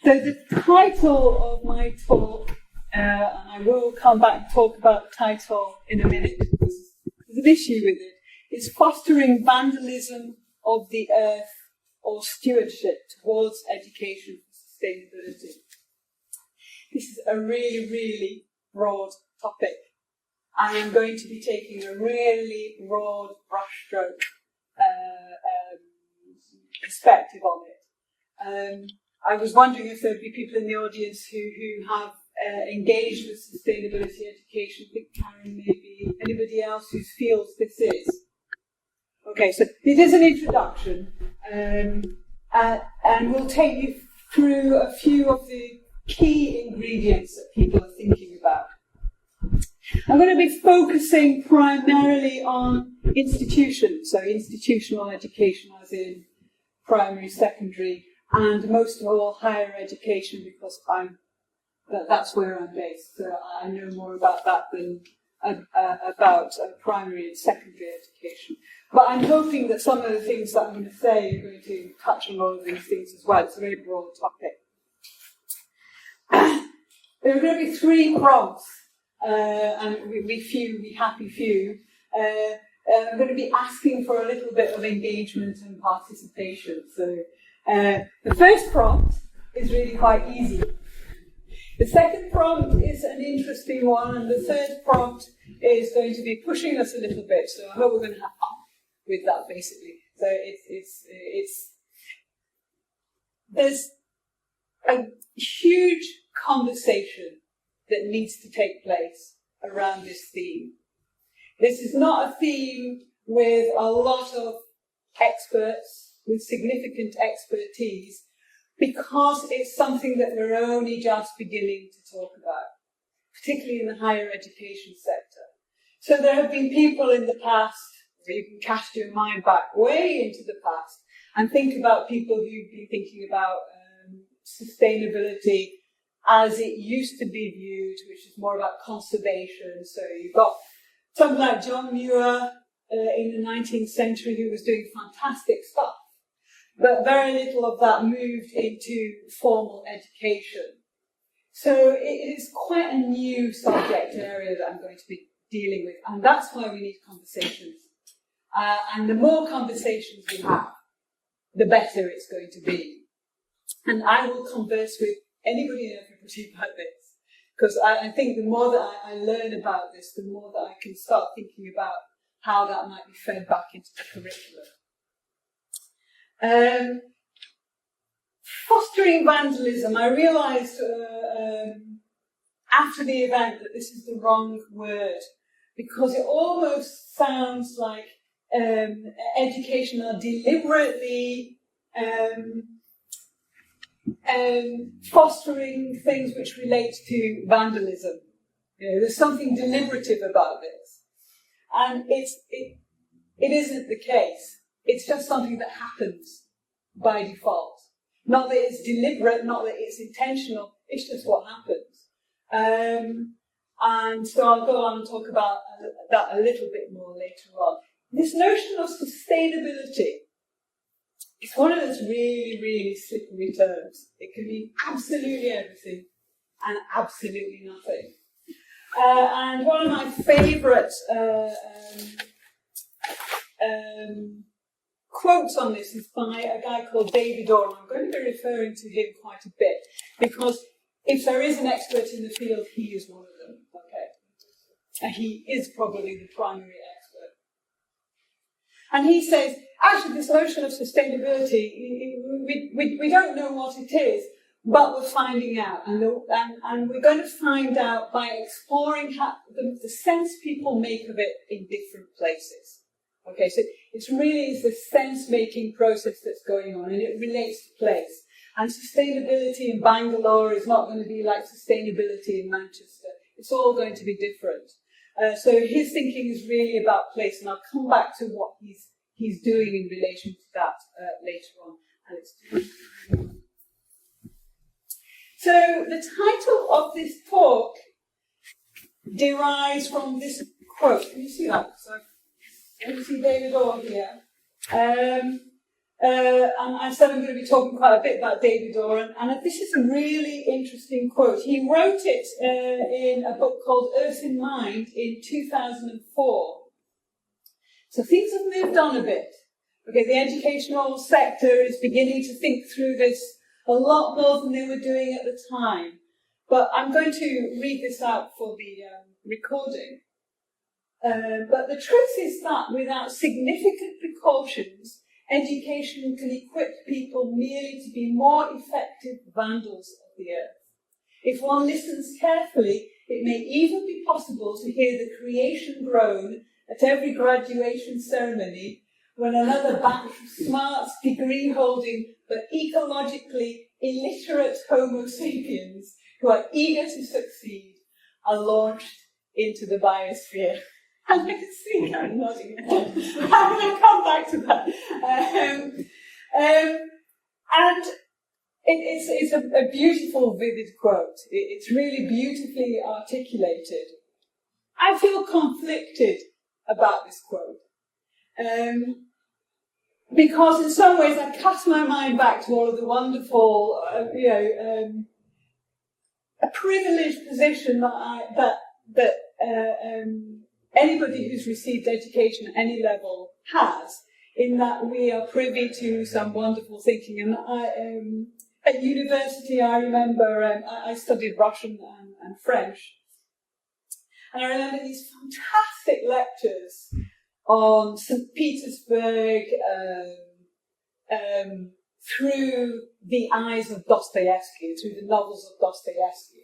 So the title of my talk, and I will come back and talk about the title in a minute, because there's an issue with it, is Fostering Vandalism of the Earth or Stewardship Towards Education for Sustainability. This is a really, really broad topic. I am going to be taking a really broad brushstroke perspective on it. I was wondering if there would be people in the audience who have engaged with sustainability education. I think Karen, maybe anybody else whose field this is. Okay, so it is an introduction, and we'll take you through a few of the key ingredients that people are thinking about. I'm going to be focusing primarily on institutions, so institutional education as in primary, secondary, and most of all higher education, because that's where I'm based. So I know more about that than about primary and secondary education. But I'm hoping that some of the things that I'm going to say are going to touch on all of these things as well. It's a very broad topic. There are going to be 3 prompts, and we happy few. I'm going to be asking for a little bit of engagement and participation. So the first prompt is really quite easy. The second prompt is an interesting one, and the third prompt is going to be pushing us a little bit. So I hope we're going to have fun with that, basically. So there's a huge conversation that needs to take place around this theme. This is not a theme with a lot of experts, with significant expertise, because it's something that we're only just beginning to talk about, particularly in the higher education sector. So there have been people in the past, or you can cast your mind back way into the past and think about people who've been thinking about sustainability as it used to be viewed, which is more about conservation. So you've got something like John Muir in the 19th century who was doing fantastic stuff. But very little of that moved into formal education. So it is quite a new subject area that I'm going to be dealing with, and that's why we need conversations. And the more conversations we have, the better it's going to be. And I will converse with anybody and everybody about this, because I think the more that I learn about this, the more that I can start thinking about how that might be fed back into the curriculum. Fostering vandalism. I realised after the event that this is the wrong word, because it almost sounds like education are deliberately fostering things which relate to vandalism. You know, there's something deliberative about this, and it isn't the case. It's just something that happens by default. Not that it's deliberate, not that it's intentional, it's just what happens. And so I'll go on and talk about that a little bit more later on. This notion of sustainability is one of those really, really slippery terms. It can mean absolutely everything and absolutely nothing. And one of my favourite quotes on this is by a guy called David Orr. I'm going to be referring to him quite a bit, because if there is an expert in the field, he is one of them. Okay, and he is probably the primary expert. And he says, actually, this notion of sustainability, we don't know what it is, but we're finding out, and we're going to find out by exploring how, the sense people make of it in different places. Okay, so it's really the sense-making process that's going on, and it relates to place. And sustainability in Bangalore is not going to be like sustainability in Manchester. It's all going to be different. So his thinking is really about place, and I'll come back to what he's doing in relation to that later on. And it's so the title of this talk derives from this quote. Can you see that? So you see David Orr here. And I said I'm going to be talking quite a bit about David Doran, and this is a really interesting quote. He wrote it in a book called Earth in Mind in 2004. So things have moved on a bit. Okay, the educational sector is beginning to think through this a lot more than they were doing at the time. But I'm going to read this out for the recording. But the truth is that without significant precautions, education can equip people merely to be more effective vandals of the earth. If one listens carefully, it may even be possible to hear the creation groan at every graduation ceremony when another batch of smart, degree-holding, but ecologically illiterate Homo sapiens who are eager to succeed are launched into the biosphere. And I can see Karen nodding her head. I'm going to come back to that. And it's a beautiful, vivid quote. It's really beautifully articulated. I feel conflicted about this quote. Because in some ways I cast my mind back to all of the wonderful, a privileged position that anybody who's received education at any level has, in that we are privy to some wonderful thinking. And at university, I remember I studied Russian and French, and I remember these fantastic lectures on St. Petersburg through the eyes of Dostoevsky, through the novels of Dostoevsky,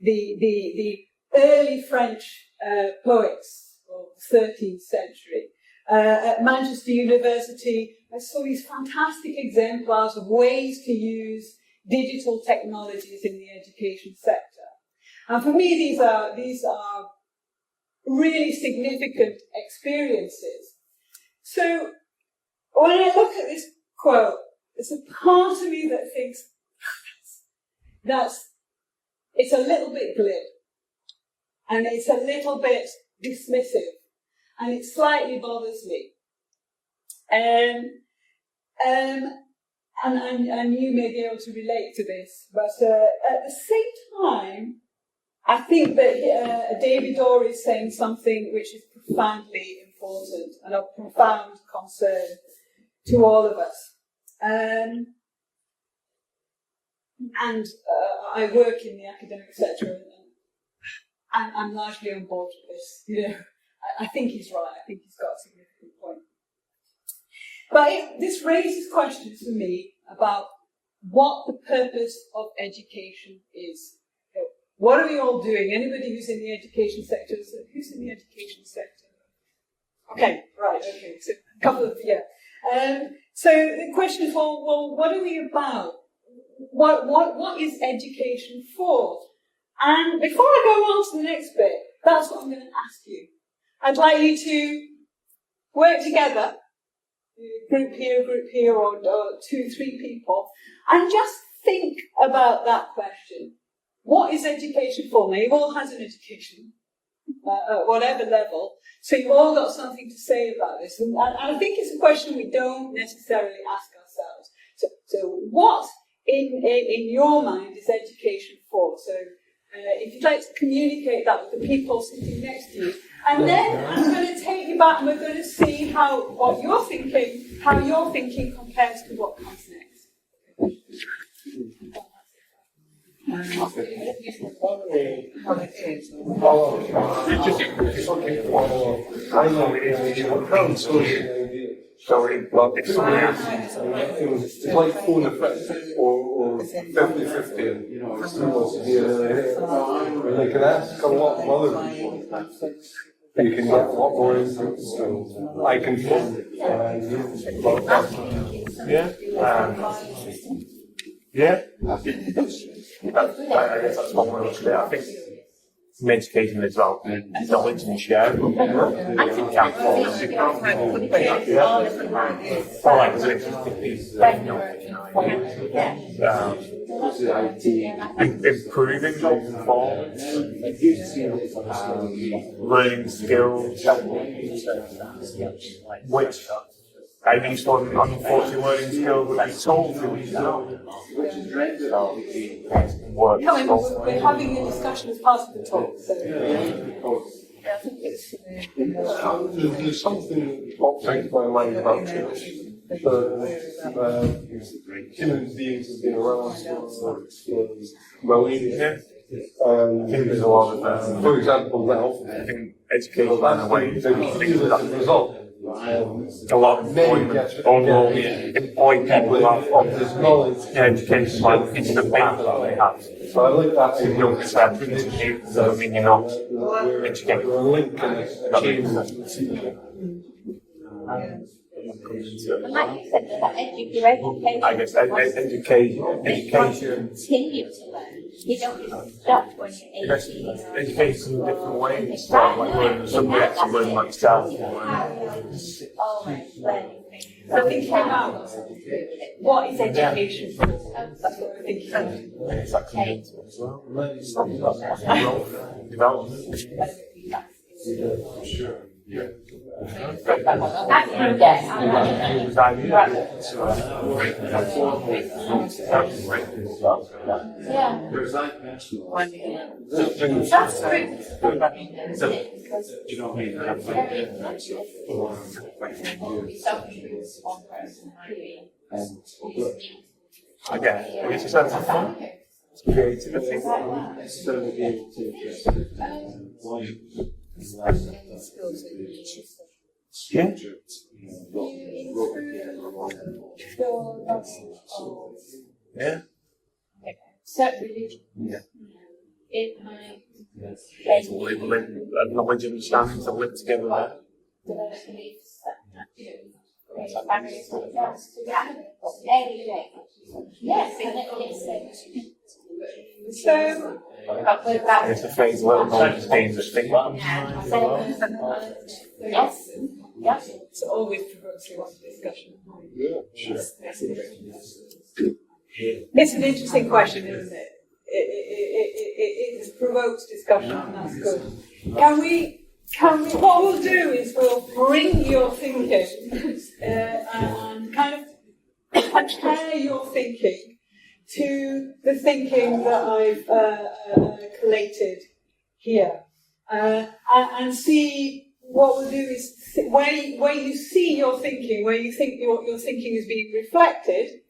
the early French poets of the 13th century. At Manchester University, I saw these fantastic exemplars of ways to use digital technologies in the education sector. And for me, these are really significant experiences. So when I look at this quote, there's a part of me that thinks it's a little bit glib, and it's a little bit dismissive, and it slightly bothers me. And you may be able to relate to this, but at the same time, I think that David Orr is saying something which is profoundly important and of profound concern to all of us. And I work in the academic sector, and I'm largely on board with this. You know, I think he's right. I think he's got a significant point. But this raises questions for me about what the purpose of education is. What are we all doing? Anybody who's in the education sector? Who's in the education sector? Okay, right, okay. So a couple of, so the question is, well, what are we about? What is education for? And before I go on to the next bit, that's what I'm going to ask you. I'd like you to work together, group here, or 2, 3 people, and just think about that question. What is education for? Now, you've all had an education, at whatever level, so you've all got something to say about this. And I think it's a question we don't necessarily ask ourselves. So what, in your mind, is education for? So if you'd like to communicate that with the people sitting next to you. And then I'm going to take you back, and we're going to see how your thinking compares to what comes next. Sorry, well, it's like phone effect or 50-50, you know, and they can ask a lot of other people. You can get a lot more input, so I can phone. I guess that's one way to do it. I think from education as well, knowledge and share. I think that's improving performance, learning skills, which I mean, so unfortunately learning skills that I told you we know. So, work. Coming, we're having a discussion as part of the talk, so. I think it's, There's something that pops into my mind about church. Human beings have been around for millennia. I think there's a lot of, For example, now, I think education in a way is the result. a lot of employment, although employ people who have There's knowledge. education like into the path that they have. So I like that. If you don't accept it, doesn't mean you're not educated. We're a link in a chain. And like you said, that education. I guess education. Continue to learn. You don't stop when you're 18. Education in different ways. Like learning subjects, you learn like self. Always learning. so thinking about what is education? That's what we're thinking about. It's like community as well. Growth, development. Sure. Yeah. Yeah. That's true. Again, it's a sense of fun. Creativity. Yeah. Yeah. Certain religion. Yeah. It might Knowledge and understanding to live together there. develop beliefs that create barriers to anything. Yes, and it's So, It's a phase where knowledge is dangerous thing. yes, yes. it's always provokes a lot of discussion. Yeah, sure. It's an interesting question, isn't it? It provokes discussion, and that's good. What we'll do is we'll bring your thinking and kind of compare your thinking to the thinking that I've collated here, and see what we'll do is where you see your thinking, where you think your thinking is being reflected,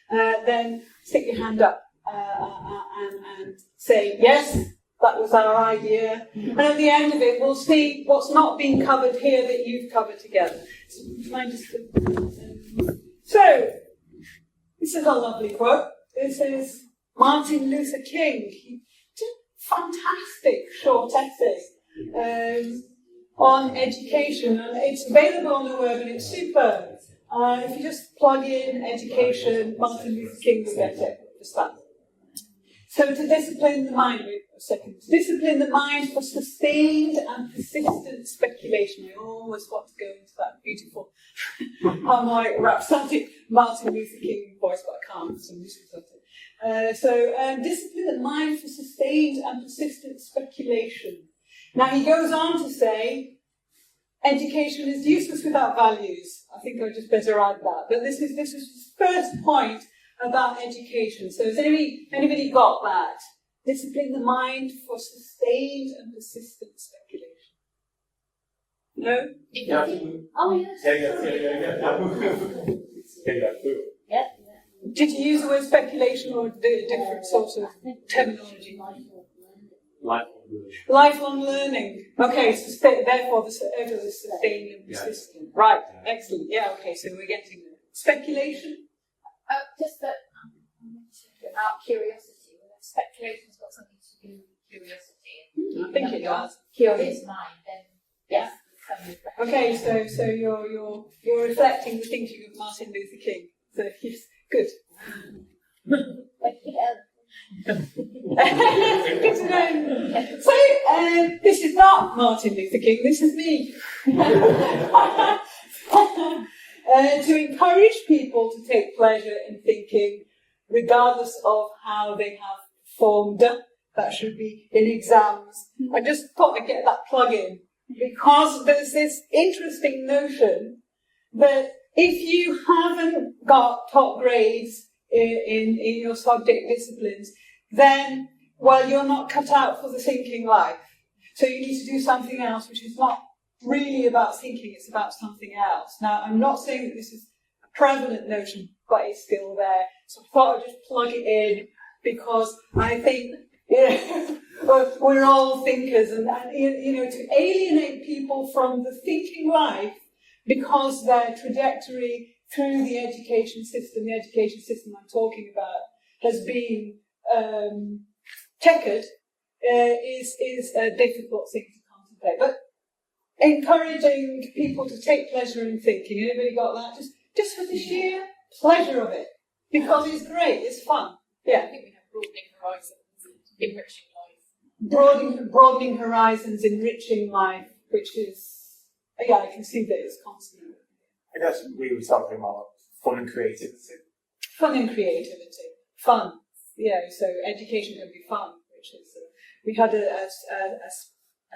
then stick your hand up and say yes, that was our idea. And at the end of it, we'll see what's not being covered here that you've covered together. So, this is a lovely quote. This is Martin Luther King. He did a fantastic short essay on education, and it's available on the web, and it's superb. If you just plug in education, Martin Luther King will get it. Just that. So to discipline the mind, wait a second. To discipline the mind for sustained and persistent speculation. I always want to go into that beautiful harmonic rhapsodic Martin Luther King voice, but I can't, so I'm just something. Discipline the mind for sustained and persistent speculation. Now he goes on to say, education is useless without values. I think I just better add that. But this is his first point about education. So has anybody got that? Discipline the mind for sustained and persistent speculation. No? Yeah. Oh, yes. Yeah. Did you use the word speculation or a different sort of terminology? Lifelong learning. Okay, so therefore the sustained and persistent. Right, excellent. Yeah, okay, so we're getting there. Speculation? Just that about curiosity. Speculation's got something to do with curiosity. I think it does. Curious mind, then yes. Okay, so you're reflecting the thinking of Martin Luther King. So yes, good. Good to know. So this is not Martin Luther King. This is me. To encourage people to take pleasure in thinking, regardless of how they have performed. That should be in exams. I just thought I'd get that plug in, because there's this interesting notion that if you haven't got top grades in your subject disciplines, then, well, you're not cut out for the thinking life. So you need to do something else, which is not really about thinking, it's about something else. Now, I'm not saying that this is a prevalent notion, but it's still there. So I thought I'd just plug it in, because I think, we're all thinkers, and to alienate people from the thinking life because their trajectory through the education system I'm talking about, has been checkered, is a difficult thing to contemplate. But encouraging people to take pleasure in thinking, anybody got that? Just for the sheer pleasure of it, because it's great, it's fun. Yeah. I think we have broadening horizons, enriching life. Broadening horizons, enriching life, which is, yeah, I can see that it's constant. I guess we were talking about fun and creativity. Fun and creativity. Fun. Yeah, so education can be fun, which is, we had a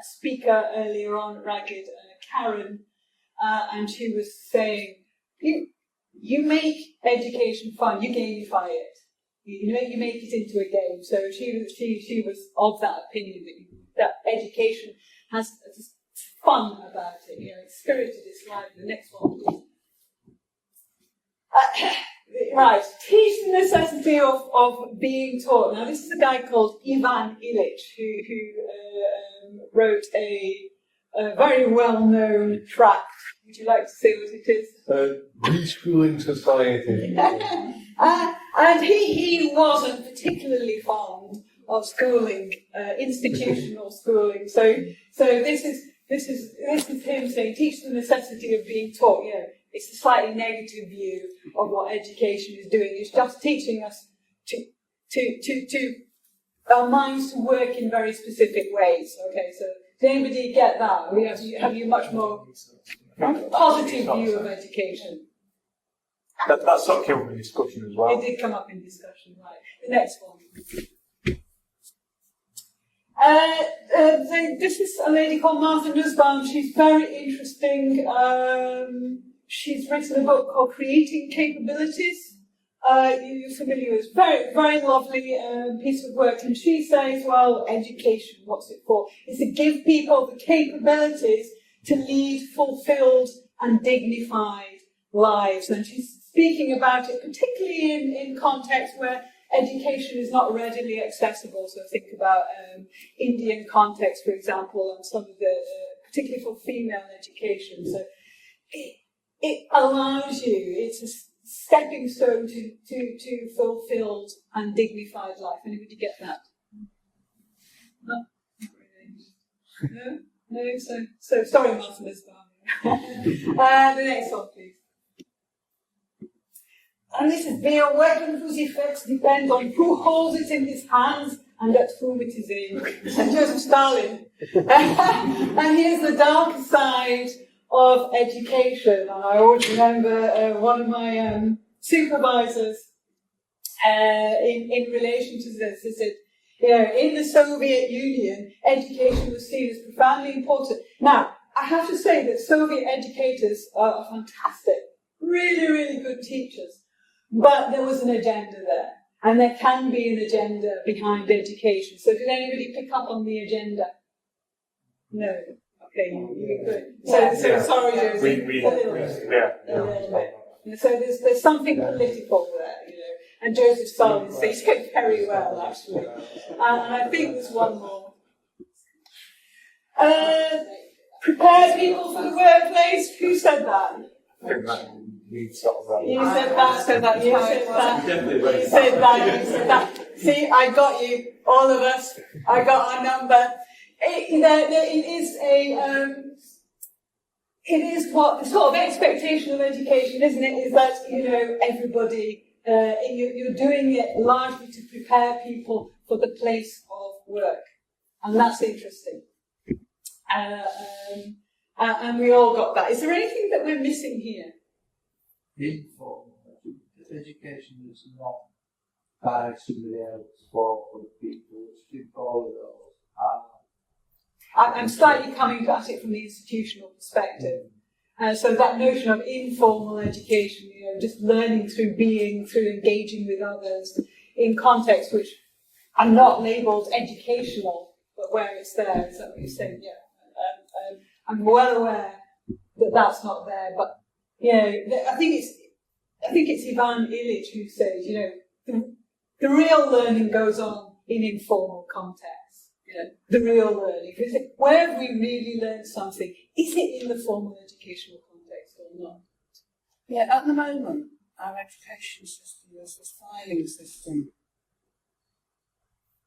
speaker earlier on, Ragged, Karen, and she was saying, you make education fun, you gamify it. You make it into a game. So she was of that opinion that education has fun about it. It's spirited, it's like the next one. Right, teach the necessity of being taught. Now, this is a guy called Ivan Illich who wrote a very well-known tract. Would you like to say what it is? Reschooling Society. And he wasn't particularly fond of schooling, institutional schooling. So this is him saying, teach the necessity of being taught. It's a slightly negative view of what education is doing. It's just teaching us to our minds to work in very specific ways. Okay, so does anybody get that? Have you much more positive view of education? That's sort of came up in discussion as well. It did come up in discussion, right. The next one. This is a lady called Martha Nussbaum. She's very interesting. She's written a book called Creating Capabilities. You're familiar with it. Very, very lovely piece of work. And she says, well, education, what's it for? It's to give people the capabilities to lead fulfilled and dignified lives. And she's speaking about it particularly in context where education is not readily accessible. So think about Indian context, for example, and some of the, particularly for female education. So it allows you, it's a stepping stone to fulfilled and dignified life. Anybody get that? No? No? No? So sorry, Martha Nussbaum. The next one, please. And this is, be a weapon whose effects depend on who holds it in his hands and at whom it is aimed. And Joseph Stalin. And here's the dark side of education. And I always remember one of my supervisors in relation to this, he said, in the Soviet Union, education was seen as profoundly important. Now, I have to say that Soviet educators are fantastic, really, really good teachers. But there was an agenda there, and there can be an agenda behind education. So did anybody pick up on the agenda? No. Okay, you good. So sorry, Josie. A little bit. So there's something political there, And Joseph Stalin says it very well, actually. And I think there's one more. Prepare people for the workplace. Who said that? I think that we sort of. You said that. You said that. See, I got you. All of us. I got our number. It is what the sort of expectation of education, isn't it? Is that everybody. You're doing it largely to prepare people for the place of work, and that's interesting. And we all got that. Is there anything that we're missing here? Informal. Education is not by somebody else for other people. It's all of those. I'm slightly coming at it from the institutional perspective. So that notion of informal education, just learning through being, through engaging with others in contexts which are not labelled educational, but where it's there. Is that what you're saying? Yeah. I'm well aware that that's not there, but I think it's Ivan Illich who says, the real learning goes on in informal contexts. The real learning. Where have we really learned something? Is it in the formal educational context or not? Yeah, at the moment, our education system is this filing system.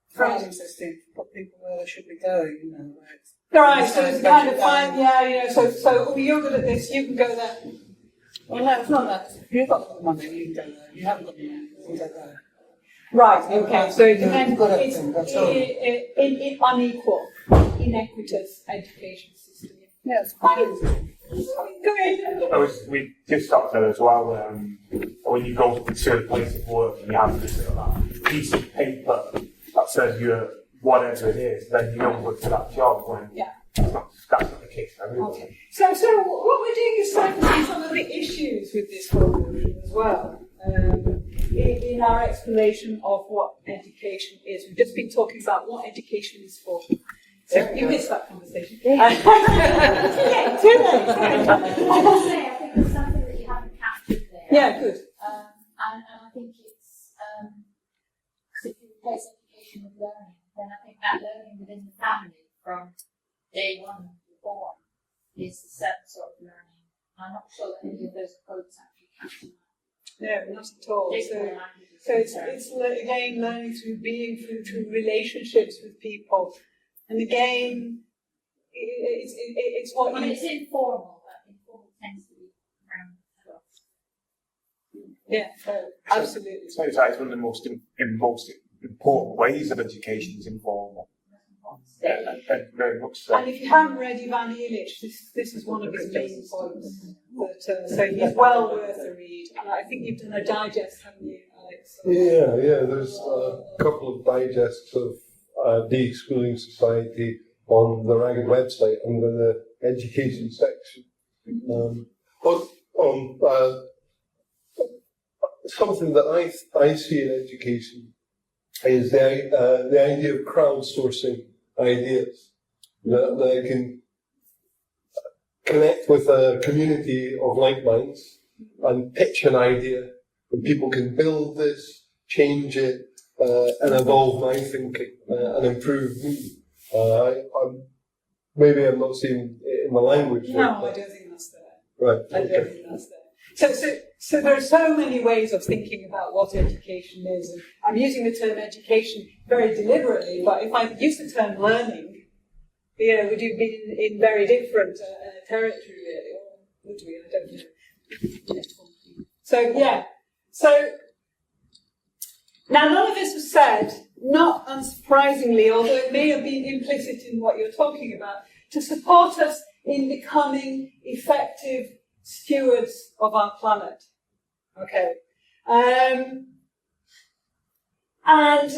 Filing system to put people where they should be going, where it's Right, so it's kind of fine, so you're good at this, you can go there. well, no, it's not that. If you've got the money, you can go there. If you haven't got the money, you can go there. Right, okay, so it depends, Good at it's them, that's all. unequal, inequitous education system. Yeah, it's filing system. Go ahead. We just talked about as well, when you go to a place of work and you have this piece of paper that says you're whatever it is, then you don't work for that job when that's not the case. Okay. So what we're doing is tackling some of the issues with this whole notion as well. In our explanation of what education is, we've just been talking about what education is for. So you missed that conversation. Too late. I must say, I think there's something that you haven't captured there. Yeah, good. And I think it's, because if you replace education with learning, then I think that learning within the family from day one when you're born is a certain sort of learning. I'm not sure that any of those quotes actually capture that. No, not at all. So it's again learning through being, through relationships with people, and again, it's what Well, it's informal, but informal tends to be around adults. Yeah, absolutely. So it's one of the most important ways of education is informal. And very much so. And if you haven't read Ivan Illich, this is one of his main points. So he's well worth a read. And I think you've done a digest, haven't you, Alex? Yeah, there's a couple of digests of De-Schooling Society on the Ragged website under the education section. Something that I see in education is the idea of crowdsourcing ideas, that I can connect with a community of like minds and pitch an idea, and people can build this, change it, and evolve my thinking and improve me. Maybe I'm not seeing it in the language. No, I don't think that's there. Right. I don't think that's there. So there are so many ways of thinking about what education is. And I'm using the term education very deliberately, but if I use the term learning, would you be in very different territory, really? Or would we? I don't know. So now none of this was said, not unsurprisingly, although it may have been implicit in what you're talking about, to support us in becoming effective stewards of our planet. Okay. And I've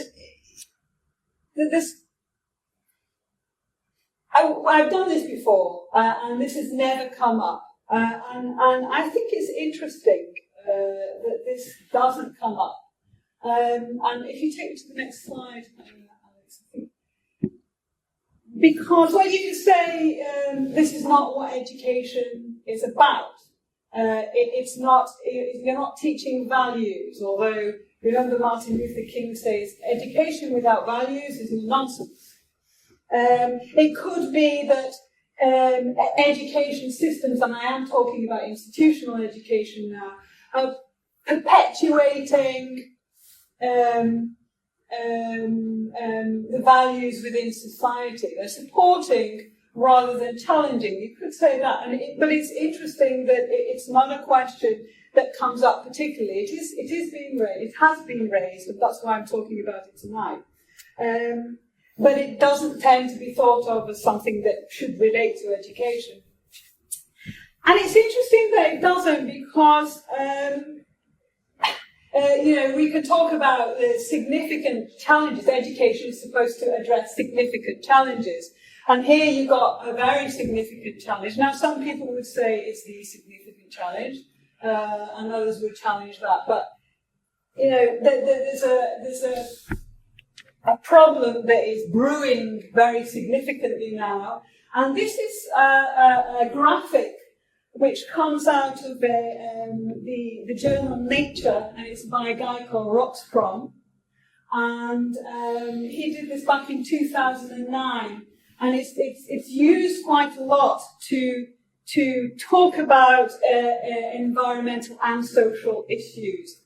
done this before, and this has never come up. And I think it's interesting that this doesn't come up. And if you take me to the next slide, Alex, I think. Because when you say this is not what education is about, it's not. You're not teaching values. Although remember Martin Luther King says education without values is nonsense. It could be that education systems, and I am talking about institutional education now, are perpetuating the values within society. They're supporting rather than challenging. You could say that, but it's interesting that it's not a question that comes up particularly. It is being raised. It has been raised, and that's why I'm talking about it tonight. But it doesn't tend to be thought of as something that should relate to education. And it's interesting that it doesn't, because we can talk about significant challenges. Education is supposed to address significant challenges. And here you've got a very significant challenge. Now, some people would say it's the significant challenge, and others would challenge that. But you know, there's a problem that is brewing very significantly now, and this is a graphic which comes out of the journal Nature, and it's by a guy called Roxcrom, and he did this back in 2009, and it's used quite a lot to talk about environmental and social issues.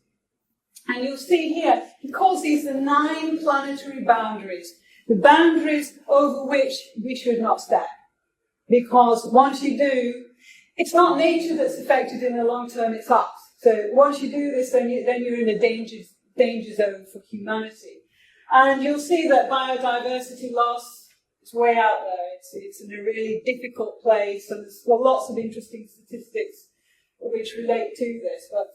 And you'll see here, he calls these the 9 planetary boundaries, the boundaries over which we should not step. Because once you do, it's not nature that's affected in the long term, it's us. So once you do this, then you're in a danger zone for humanity. And you'll see that biodiversity loss is way out there. It's in a really difficult place, and there's lots of interesting statistics which relate to this. But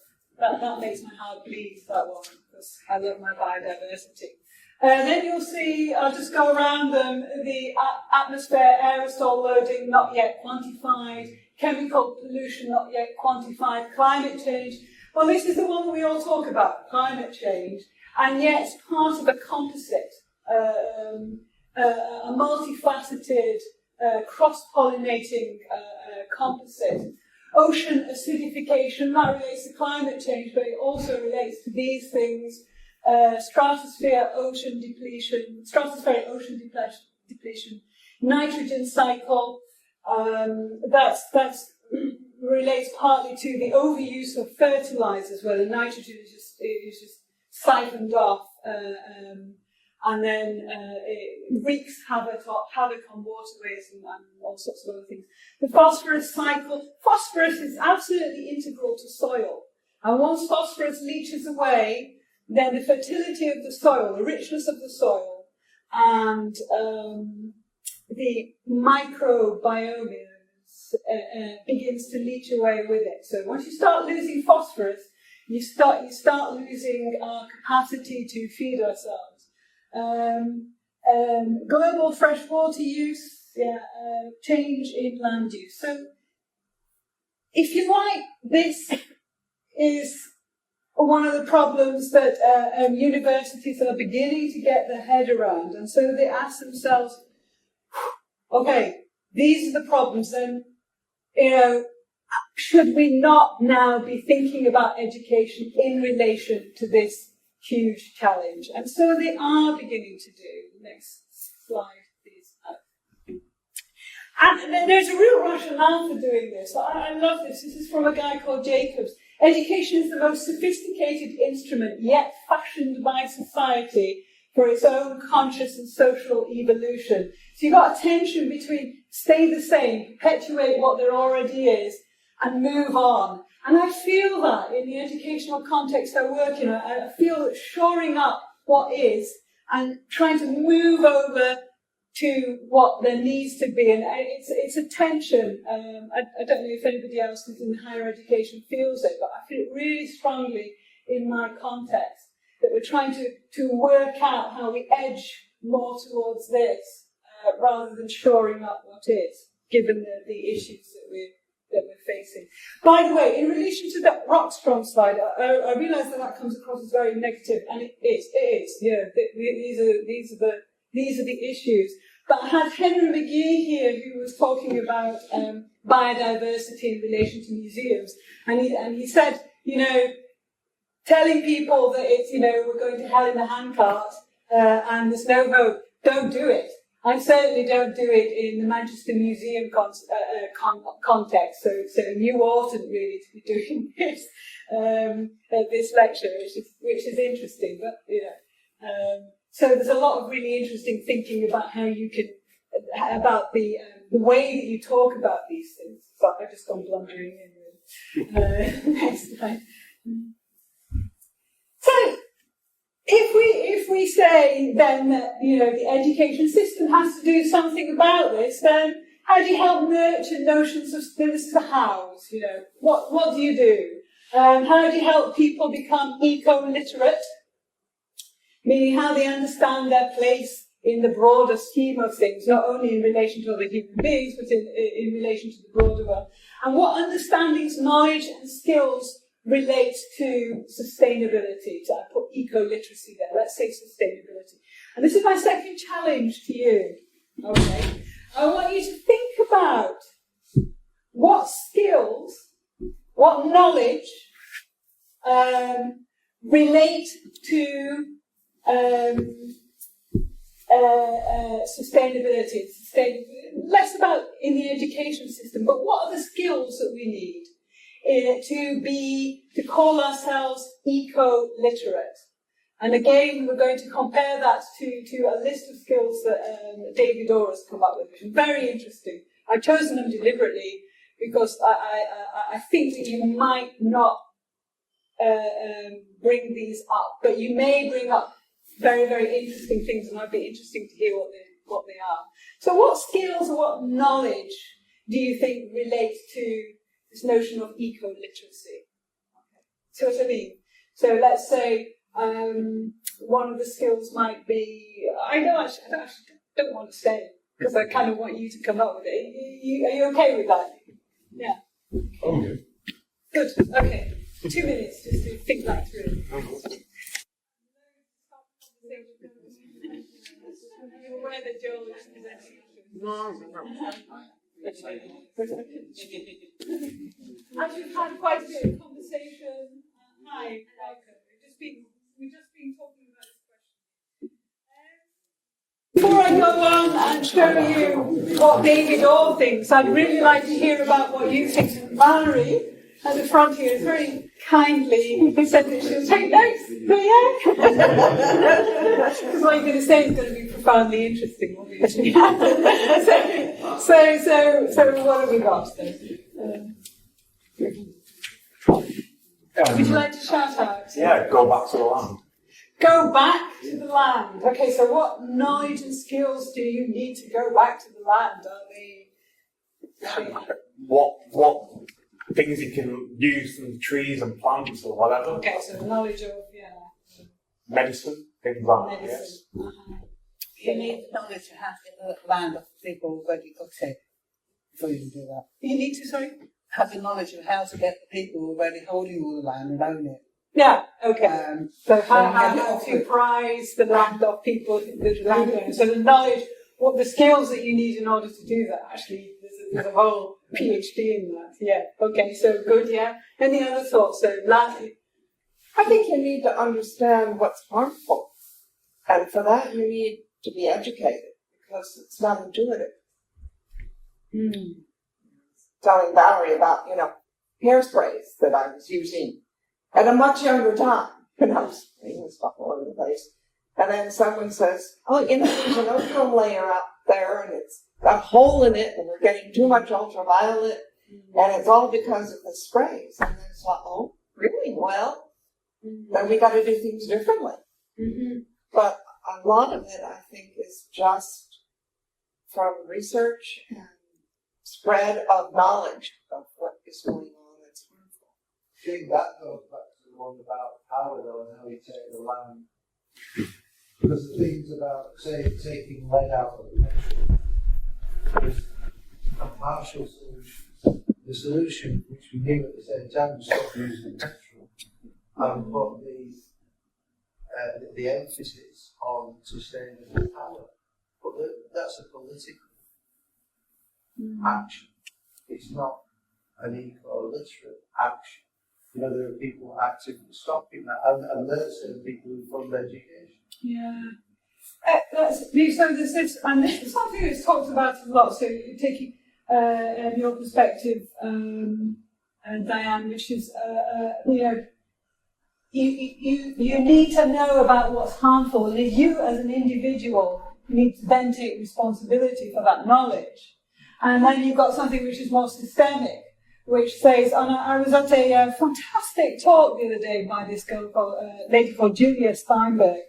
that makes my heart bleed, that one, because I love my biodiversity. Then you'll see, I'll just go around them, the atmosphere aerosol loading not yet quantified, chemical pollution not yet quantified, climate change. Well, this is the one that we all talk about, climate change, and yet it's part of a composite, a multifaceted, cross-pollinating composite. Ocean acidification, that relates to climate change, but it also relates to these things. Stratospheric ocean depletion, nitrogen cycle. That's relates partly to the overuse of fertilizers, where the nitrogen is just siphoned off, and then it wreaks havoc on waterways and all sorts of other things. The phosphorus cycle. Phosphorus is absolutely integral to soil, and once phosphorus leaches away, then the fertility of the soil, the richness of the soil, and the microbiome begins to leach away with it. So once you start losing phosphorus, you start losing our capacity to feed ourselves. Global freshwater use, change in land use. So, if you like, this is one of the problems that universities are beginning to get their head around, and so they ask themselves, okay, these are the problems, then, should we not now be thinking about education in relation to this huge challenge? And so they are beginning to do. Next slide, please. And there's a real rationale for doing this. I love this. This is from a guy called Jacobs. Education is the most sophisticated instrument yet fashioned by society for its own conscious and social evolution. So you've got a tension between stay the same, perpetuate what there already is, and move on. And I feel that in the educational context I work in. I feel that shoring up what is and trying to move over to what there needs to be. And it's a tension. I don't know if anybody else who's in higher education feels it, but I feel it really strongly in my context, that we're trying to work out how we edge more towards this rather than shoring up what is, given the issues that we're facing. By the way, in relation to that Rockstrom slide, I realise that comes across as very negative, and it is. Yeah, these are the issues. But I had Henry McGee here, who was talking about biodiversity in relation to museums, and he said, telling people that it's, we're going to hell in the handcart and there's no hope, don't do it. I certainly don't do it in the Manchester Museum context, so you oughtn't really to be doing this at this lecture, which is interesting. But so there's a lot of really interesting thinking about how you can, about the way that you talk about these things. So I've just gone blundering in. Next slide. So, if we say then that the education system has to do something about this, then how do you help nurture notions of this is the hows? What do you do? How do you help people become eco-literate? Meaning how they understand their place in the broader scheme of things, not only in relation to other human beings, but in relation to the broader world. And what understandings, knowledge and skills relate to sustainability. So I put eco-literacy there, let's say sustainability. And this is my second challenge to you, okay? I want you to think about what skills, what knowledge relate to sustainability. Less about in the education system, but what are the skills that we need to call ourselves eco-literate? And again, we're going to compare that to a list of skills that David Orr has come up with, which is very interesting. I've chosen them deliberately because I think that you might not bring these up, but you may bring up very, very interesting things, and I'd be interested to hear what they are. So what skills or what knowledge do you think relates to this notion of eco-literacy? Okay. See what I mean? So let's say one of the skills might be, I don't want to say it, because I kind of want you to come up with it. Are you okay with that? Yeah. Okay. Good, okay. 2 minutes just to think that through. You're aware that Joel is presenting. Actually, we've had quite a bit of conversation. Hi, welcome. We've just been talking about this question. Before I go on and show you what David Orr thinks, I'd really like to hear about what you think. Valerie at the front here is very kindly said that she'll take notes. So yeah. Because what you're going to say is going to be profoundly interesting, obviously. so what have we got then? Would you like to shout out? Yeah, go back to the land. Go back to the land. Okay, so what knowledge and skills do you need to go back to the land? What things you can use from the trees and plants or whatever. Okay, so knowledge of, medicine, things like that, medicine. yes. You need knowledge to have in the land of people already got it before you can do that. You need to, sorry? Have the knowledge of how to get the people already holding all the land and own it. Yeah, okay. So how so to prize the land of people, the landowners. So the knowledge, what the skills that you need in order to do that, actually, there's a whole PhD in that. Yeah, okay, so good, yeah. Any other thoughts? So lastly, I think you need to understand what's harmful. And for that, you need to be educated because it's not intuitive. Telling Valerie about, hairsprays that I was using at a much younger time when I was spraying stuff all over the place. And then someone says, there's an ozone layer out there and it's got a hole in it and we're getting too much ultraviolet and it's all because of the sprays. And then it's like, oh, really? Well, then we got to do things differently. But a lot of it, I think, is just from research and spread of knowledge of what is going on that's harmful. I think that goes back to the one about power, though, and how you take the land. Because the things about, say, taking lead out of the petrol is a partial solution. The solution, which we knew at the same time, was stop using petrol and put the emphasis on sustainable power. But that's a political action. It's not an eco-literate action. There are people actively stopping that, and there's the people who fund education. yeah. So there's this, and it's something that's talked about a lot, so taking your perspective, Diane, which is, you need to know about what's harmful, and you as an individual need to then take responsibility for that knowledge. And then you've got something which is more systemic, which says, and I was at a fantastic talk the other day by this girl lady called Julia Steinberg,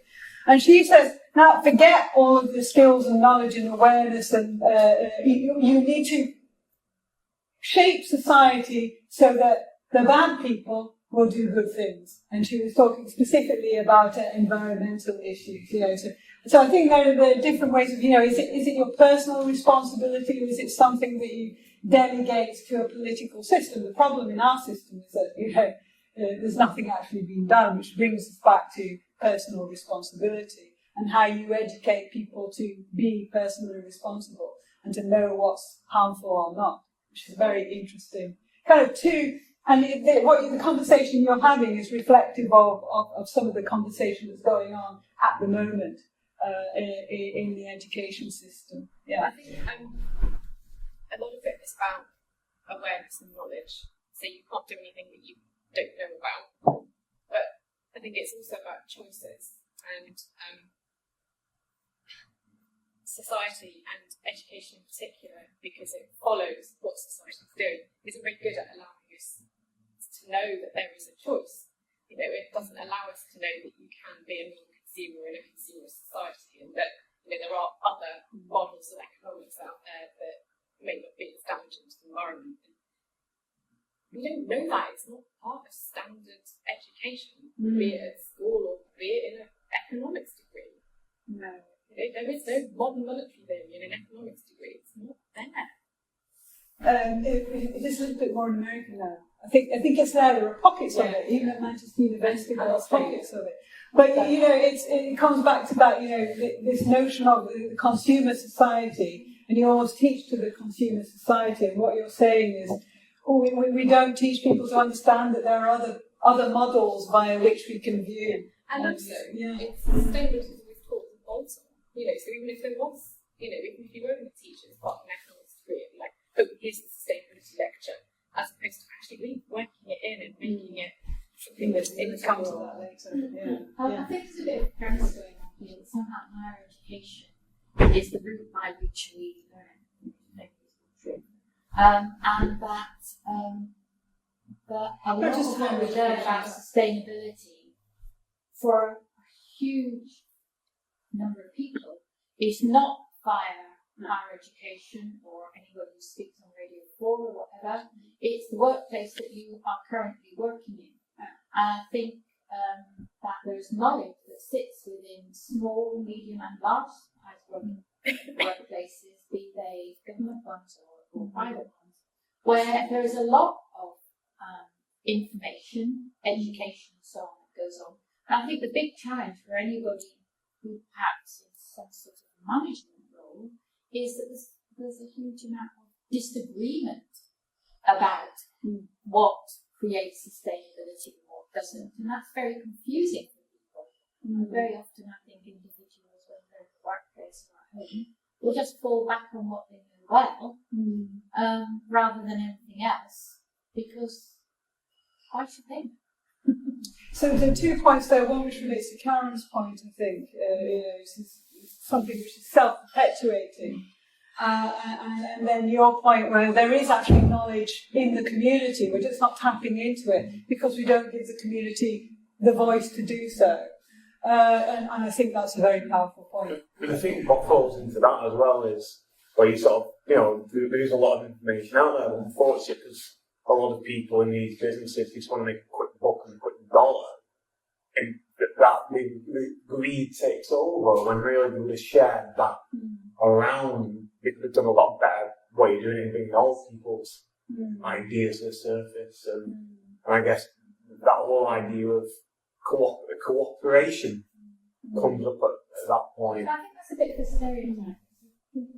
and she says, now forget all of the skills and knowledge and awareness, and you need to shape society so that the bad people will do good things. And she was talking specifically about environmental issues, so So I think there are different ways of, is it your personal responsibility, or is it something that you delegate to a political system? The problem in our system is that, there's nothing actually being done, which brings us back to personal responsibility and how you educate people to be personally responsible and to know what's harmful or not, which is very interesting. Kind of the conversation you're having is reflective of some of the conversation that's going on at the moment in the education system. Yeah. I think a lot of it is about awareness and knowledge. So you can't do anything that you don't know about. But I think it's also about choices, and society and education in particular, because it follows what society is doing, isn't very good at allowing us to know that there is a choice. It doesn't allow us to know that you can be a non-consumer in a consumer society, and that there are other models of economics out there that may not be as damaging to the environment. We don't know that. It's not part of standard education, be it at school or be it in an economics degree. No. There is no modern monetary theory in an economics degree. It's not there. It is a little bit more in America now. I think it's there. There are pockets of it, even at Manchester University. There are pockets of it. But it comes back to that. This notion of the consumer society, and you always teach to the consumer society. And what you're saying is, we don't teach people to understand that there are other models via which we can view. And also, it's sustainability is always taught in Bolton. So even if there was, even if you were going to teach it as part of an economics degree, it'd be like, here's the sustainability lecture, as opposed to actually really working it in and making it something that's in the comes to that later. I think there's a bit of premise going on here that somehow higher education is the route by which we learn. And that a lot of what we learn about sustainability for a huge number of people is not via higher education or anybody who speaks on Radio 4 or whatever. It's the workplace that you are currently working in. And I think that there's knowledge that sits within small, medium and large workplaces, be they government ones or private ones, where there is a lot of information, education and so on that goes on. And I think the big challenge for anybody who perhaps in some sort of management role is that there's a huge amount of disagreement about what creates sustainability and what doesn't. And that's very confusing for people. Very often I think individuals, when they're in the workplace or at home, will just fall back on what they know well, rather than anything else, because why should they? So there are 2 points there. One which relates to Karen's point, I think, is something which is self-perpetuating. And then your point where there is actually knowledge in the community, we're just not tapping into it because we don't give the community the voice to do so. And I think that's a very powerful point. I think what falls into that as well is where you sort of, there is a lot of information out there, but unfortunately, because a lot of people in these businesses just want to make a quick buck and a quick dollar, and the greed takes over when really we would have shared that around. We could have done a lot better way of doing it and bringing all people's ideas to the surface. And I guess that whole idea of cooperation comes up at that point. I think that's a bit of a stereotype.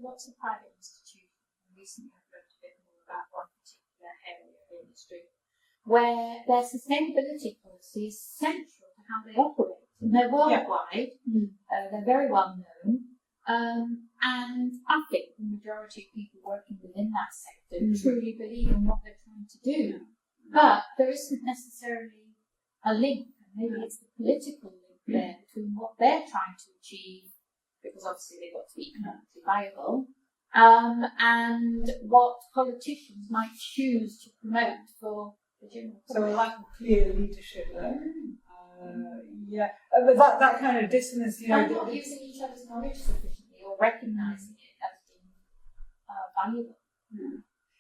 Lots of private institutions, recently I've read a bit more about one particular area of the industry, where their sustainability policy is central to how they operate. And they're worldwide, they're very well known, and I think the majority of people working within that sector truly believe in what they're trying to do. But there isn't necessarily a link, and maybe it's the political link there between what they're trying to achieve, because obviously they've got to be economically viable, and what politicians might choose to promote for the general public. So a lack of clear leadership there. But that kind of dissonance, and not using each other's knowledge sufficiently or recognising it as being valuable.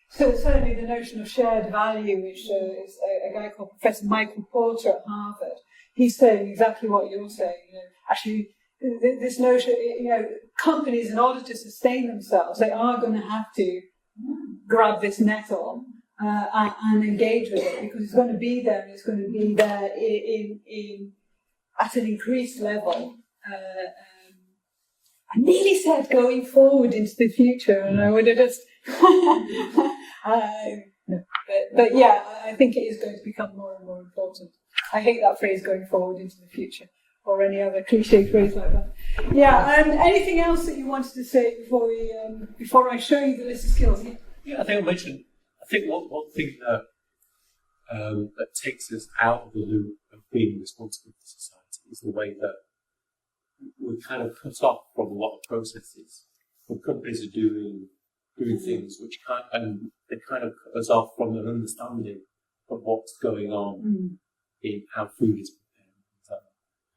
So certainly the notion of shared value, which is a guy called Professor Michael Porter at Harvard, he's saying exactly what you're saying. Actually, this notion, companies, in order to sustain themselves, they are going to have to grab this nettle and engage with it, because it's going to be there, and it's going to be there at an increased level. I nearly said going forward into the future, and I would have just. But yeah, I think it is going to become more and more important. I hate that phrase, going forward into the future, or any other cliche phrase like that. Yeah. Anything else that you wanted to say before I show you the list of skills? Yeah, I think I mentioned. I think one thing that that takes us out of the loop of being responsible for society is the way that we're kind of cut off from a lot of processes. When companies are doing things which they kind of cut us off from an understanding of what's going on in how food is prepared.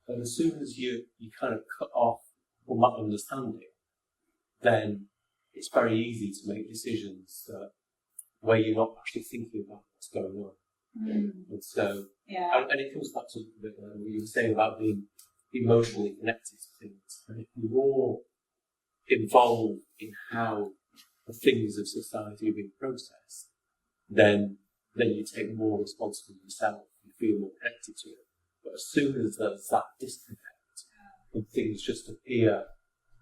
And as soon as you kind of cut off from that understanding, then it's very easy to make decisions where you're not actually thinking about what's going on. And so, and it comes back to what you were saying about being emotionally connected to things. And if you're more involved in how the things of society are being processed, then you take more responsibility yourself, you feel more connected to it. But as soon as there's that disconnect, and things just appear,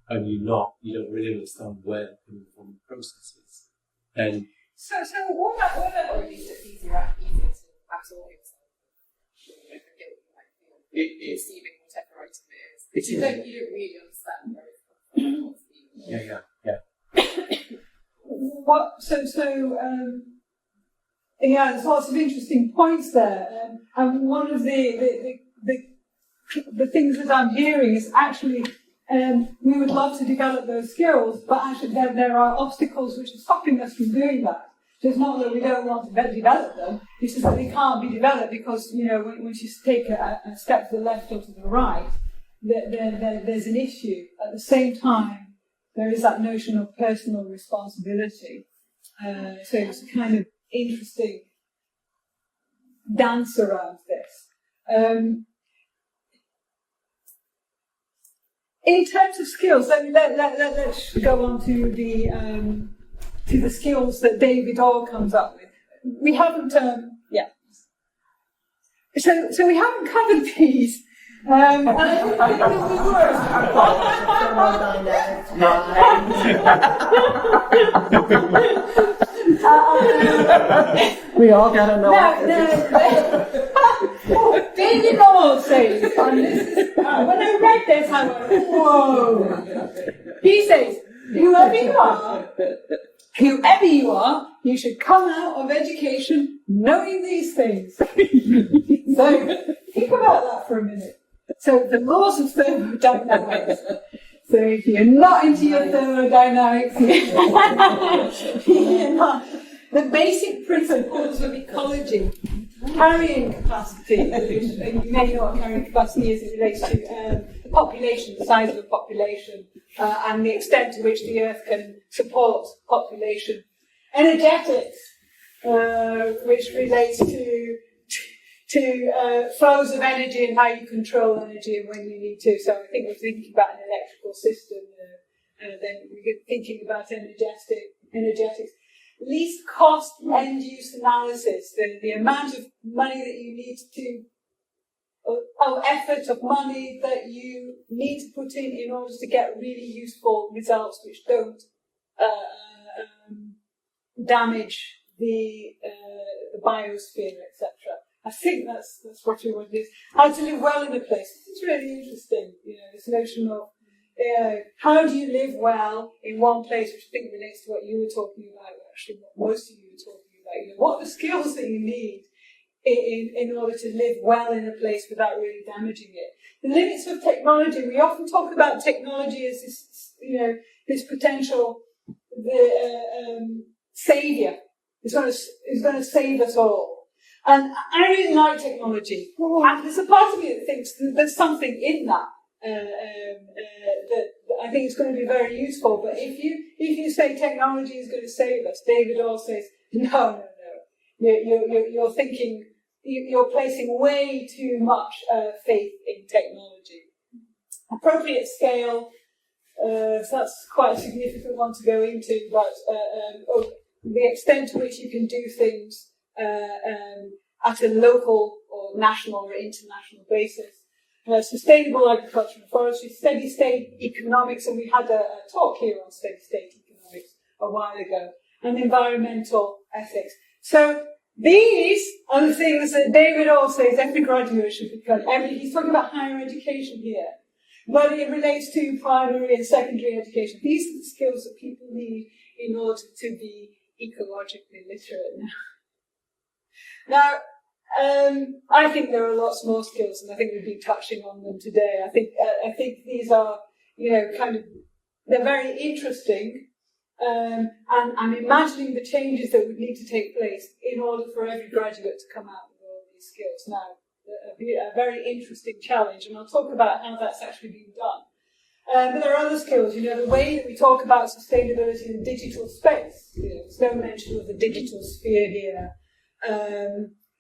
and you don't really understand where they're coming from the processes, then... So what about... Or at least it's easier to absorb yourself. Receiving whatever item it is. You don't really understand where it's coming from. Yeah. There's lots of interesting points there. And one of the things that I'm hearing is actually we would love to develop those skills, but actually there are obstacles which are stopping us from doing that. So it's not that we don't want to develop them, it's just that they can't be developed because, once you take a step to the left or to the right, there's an issue. At the same time, there is that notion of personal responsibility. So it's a kind of interesting dance around this. In terms of skills, let's go on to the skills that David Orr comes up with. We haven't, So we haven't covered these. And I didn't think that we were. We all gotta know. David Orr says, and this is, when I read this, I went, whoa. He says, whoever you are, you should come out of education knowing these things. So think about that for a minute. So the laws of thermodynamics. So if you're not into your thermodynamics, the basic principles of ecology, carrying capacity, and you may know what carrying capacity is, it relates to population, the size of the population, and the extent to which the Earth can support population. Energetics, which relates to flows of energy and how you control energy and when you need to. So I think we're thinking about an electrical system, then we're thinking about energetics. Least cost end-use analysis, the amount of money that you need to, effort of money that you need to put in order to get really useful results which don't damage the biosphere, etc. I think that's what we want to do. How to live well in a place. This is really interesting. This notion of how do you live well in one place, which I think relates to what you were talking about, actually what most of you were talking about. What are the skills that you need in order to live well in a place without really damaging it? The limits of technology. We often talk about technology as this, this potential savior. It's going to save us all. And I really like technology. And there's a part of me that thinks that there's something in that. That I think is going to be very useful. But if you say technology is going to save us, David Orr says no. You're thinking, you're placing way too much faith in technology. appropriate scale. So that's quite a significant one to go into, but the extent to which you can do things at a local or national or international basis. Sustainable agriculture and forestry, steady state economics, and we had a talk here on steady state economics a while ago, and environmental ethics. So these are the things that David Orr says every graduate should become. He's talking about higher education here, but it relates to primary and secondary education. These are the skills that people need in order to be ecologically literate now. I think there are lots more skills, and I think we've been touching on them today. I think these are, they're very interesting, and I'm imagining the changes that would need to take place in order for every graduate to come out with all these skills. Now, a very interesting challenge, and I'll talk about how that's actually being done. But there are other skills, the way that we talk about sustainability in digital space. There's no mention of the digital sphere here.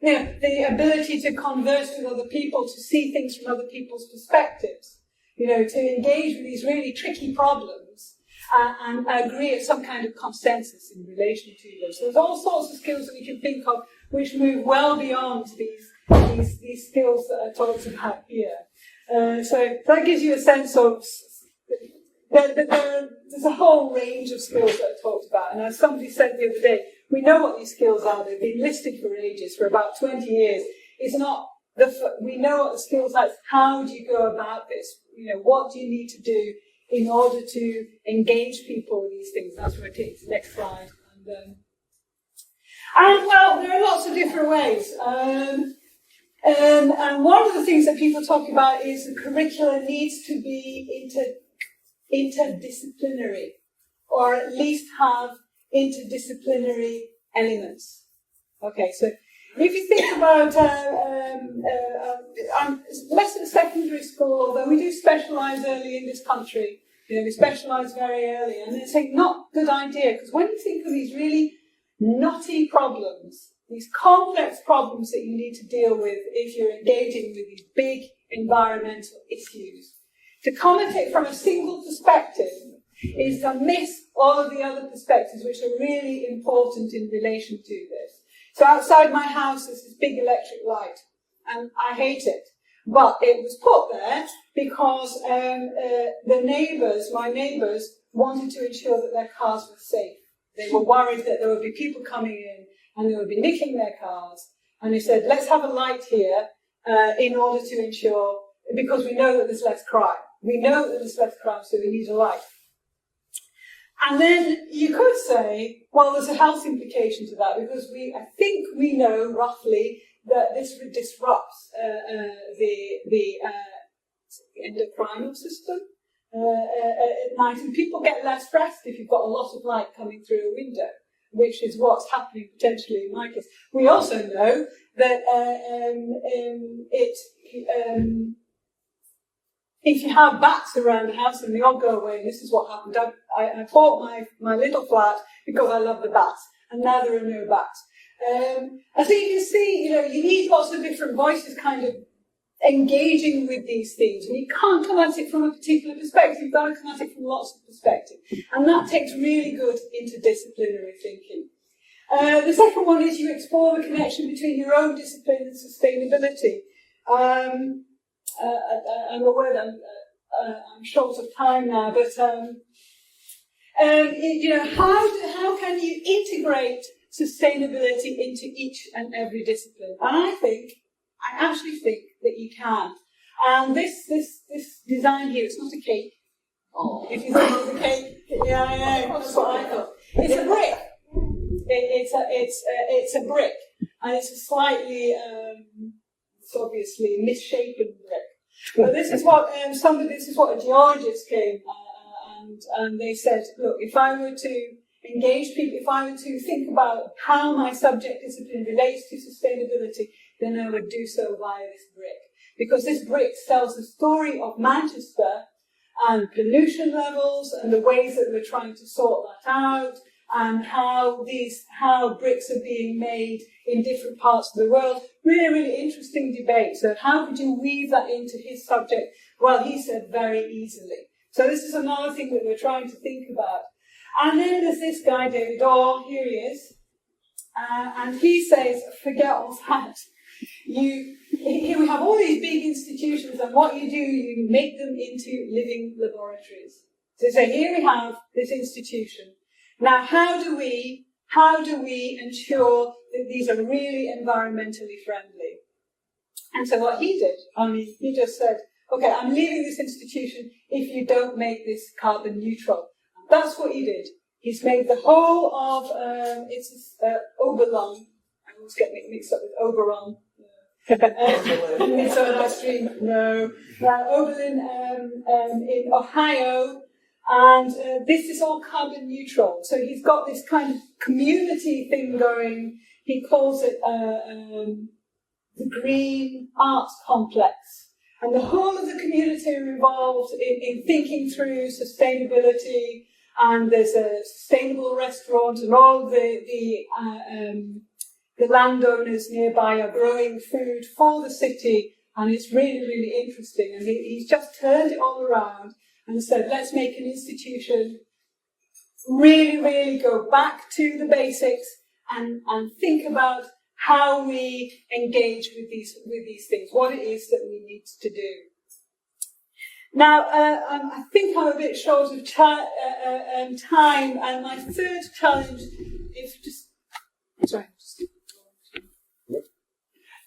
The ability to converse with other people, to see things from other people's perspectives, to engage with these really tricky problems and agree at some kind of consensus in relation to them. So there's all sorts of skills that we can think of which move well beyond these skills that are talked about here. So that gives you a sense of there's a whole range of skills that are talked about. And as somebody said the other day, we know what these skills are. They've been listed for ages, for about 20 years. It's not we know what the skills are. How do you go about this? What do you need to do in order to engage people with these things? That's where it takes the next slide. And well, there are lots of different ways. And one of the things that people talk about is the curricula needs to be interdisciplinary, or at least have interdisciplinary elements. Okay, so if you think about less than secondary school, although we do specialise early in this country, we specialise very early, and it's a not good idea, because when you think of these really knotty problems, these complex problems that you need to deal with if you're engaging with these big environmental issues, to come at it from a single perspective is to miss all of the other perspectives which are really important in relation to this. So outside my house there's this big electric light, and I hate it. But it was put there because my neighbours, wanted to ensure that their cars were safe. They were worried that there would be people coming in and they would be nicking their cars. And they said, let's have a light here in order to ensure, because we know that there's less crime. We know that there's less crime, so we need a light. And then you could say, well, there's a health implication to that, because I think we know roughly that this disrupts the endocrinal system at night, and people get less rest if you've got a lot of light coming through a window, which is what's happening potentially in my case. We also know that if you have bats around the house and they all go away, and this is what happened. I bought my little flat because I love the bats, and now there are no bats. And so you can see, you need lots of different voices kind of engaging with these things. And you can't come at it from a particular perspective. You've got to come at it from lots of perspectives. And that takes really good interdisciplinary thinking. The second one is you explore the connection between your own discipline and sustainability. I'm aware that I'm short of time now, but how can you integrate sustainability into each and every discipline? And I actually think that you can. And this design here, it's not a cake. Oh. If you think it's a cake, yeah, that's what I thought. It's a brick. It's a brick, and it's a slightly, it's obviously misshapen brick. But this is what a geologist came and they said, look, if I were to engage people, if I were to think about how my subject discipline relates to sustainability, then I would do so via this brick. Because this brick tells the story of Manchester and pollution levels and the ways that we're trying to sort that out, and how bricks are being made in different parts of the world. Really, really interesting debate. So how could you weave that into his subject Well, he said very easily. So this is another thing that we're trying to think about. And then there's this guy, David Orr, here he is, and he says, forget all that. Here we have all these big institutions, and what you do, you make them into living laboratories. So say, here we have this institution. Now, how do we ensure that these are really environmentally friendly? And so what he did, he just said, okay, I'm leaving this institution if you don't make this carbon neutral. That's what he did. He's made the whole of, Oberlin. I always get mixed up with Oberon. It's an ice cream. No. Oberlin in Ohio. And this is all carbon neutral. So he's got this kind of community thing going. He calls it the Green Arts Complex. And the whole of the community are involved in thinking through sustainability. And there's a sustainable restaurant, and all the landowners nearby are growing food for the city. And it's really, really interesting. And he's just turned it all around and said, let's make an institution, really, really go back to the basics and think about how we engage with these things, what it is that we need to do. Now, I think I'm a bit short of time, and my third challenge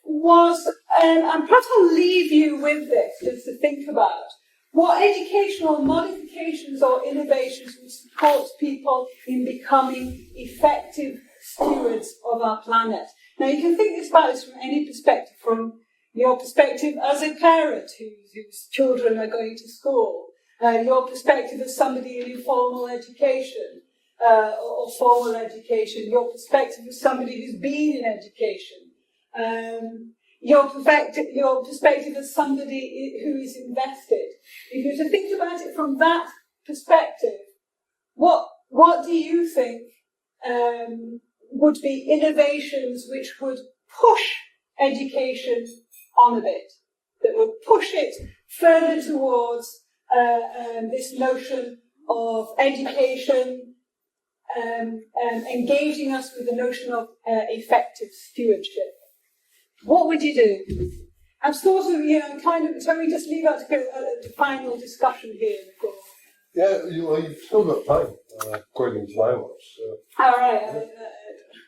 was, and perhaps I'll leave you with this just to think about. What educational modifications or innovations will support people in becoming effective stewards of our planet? Now, you can think about this from any perspective, from your perspective as a parent whose children are going to school, your perspective as somebody in informal education or formal education, your perspective as somebody who's been in education, your perspective as somebody who is invested. If you were to think about it from that perspective, what do you think would be innovations which would push education on a bit, that would push it further towards this notion of education, engaging us with the notion of effective stewardship? What would you do? I'm sort of, so we just leave out the final discussion here. Yeah, you've still got time, according to my watch. So. All right.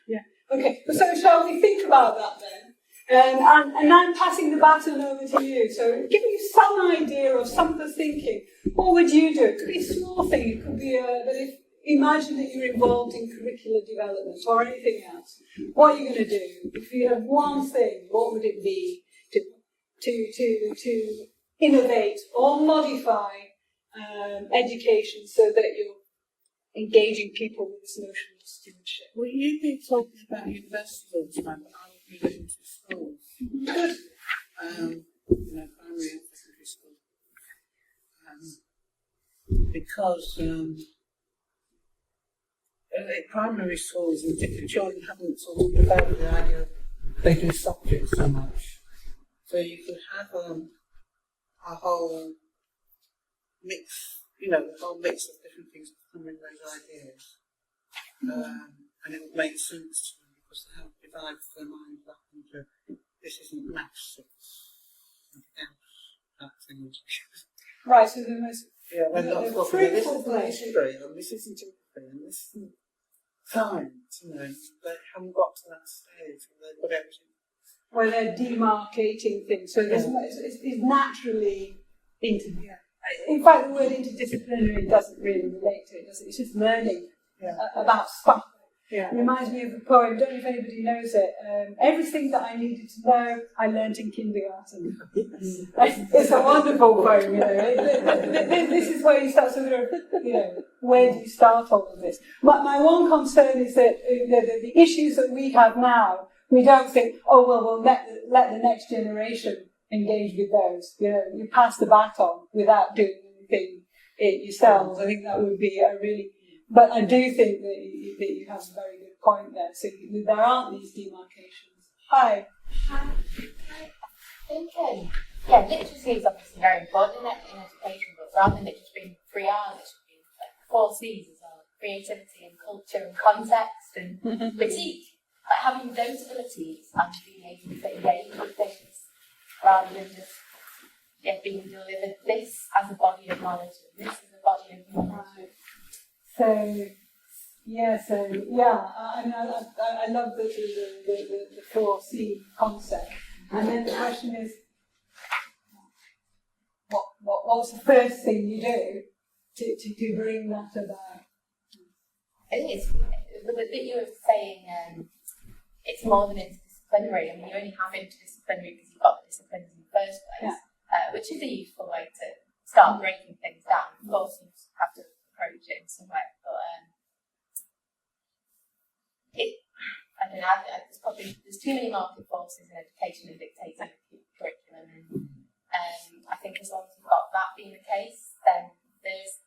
Yeah. Okay. So shall we think about that then? And I'm passing the baton over to you. So give me some idea of some of the thinking. What would you do? It could be a small thing. It could be imagine that you're involved in curricular development or anything else. What are you going to do? If you have one thing, what would it be to innovate or modify education so that you're engaging people with this notion of stewardship? Well, you've been talking about universities all the time, but I would be looking to schools. Good. Primary and secondary school. Because primary schools, in particular, children haven't sort of developed the idea of they do subjects so much. So you could have a whole mix, a whole mix of different things that come in those ideas. And it would make sense to them because they help divide their minds up into this isn't maths, it's something else, that thing. Right, so the most fruitful place. This isn't geography, and this isn't science, they haven't got to that stage where they've got everything. Where they're demarcating things, so it's naturally in fact, the word interdisciplinary doesn't really relate to it, does it? It's just learning about stuff. Yeah. It reminds me of a poem, I don't know if anybody knows it. Everything that I needed to know, I learnt in kindergarten. It's a wonderful poem, This is where you start sort of, where do you start all of this? My one concern is that the issues that we have now, we don't think, we'll let the next generation engage with those. You pass the baton without doing anything yourselves. I think that would be a really... But I do think that you have a very good point there. So there aren't these demarcations. Hi. I think Yeah, literacy is obviously very important in education, but rather than it just being 3 R's, it should be like 4 C's as well: creativity and culture and context and critique. Like having those abilities and being able to engage with things rather than just being delivered this as a body of knowledge and this as a body of knowledge. So I love the 4C concept. And then the question is, what's the first thing you do to bring that about? I think it's the bit you were saying. It's more than interdisciplinary. I mean, you only have interdisciplinary because you've got the disciplines in the first place, which is a useful way to start breaking things down. Of course, you have to approach it in some way, but I don't know. There's too many market forces in education that dictate curriculum, and I think as long as you've got that being the case, then there's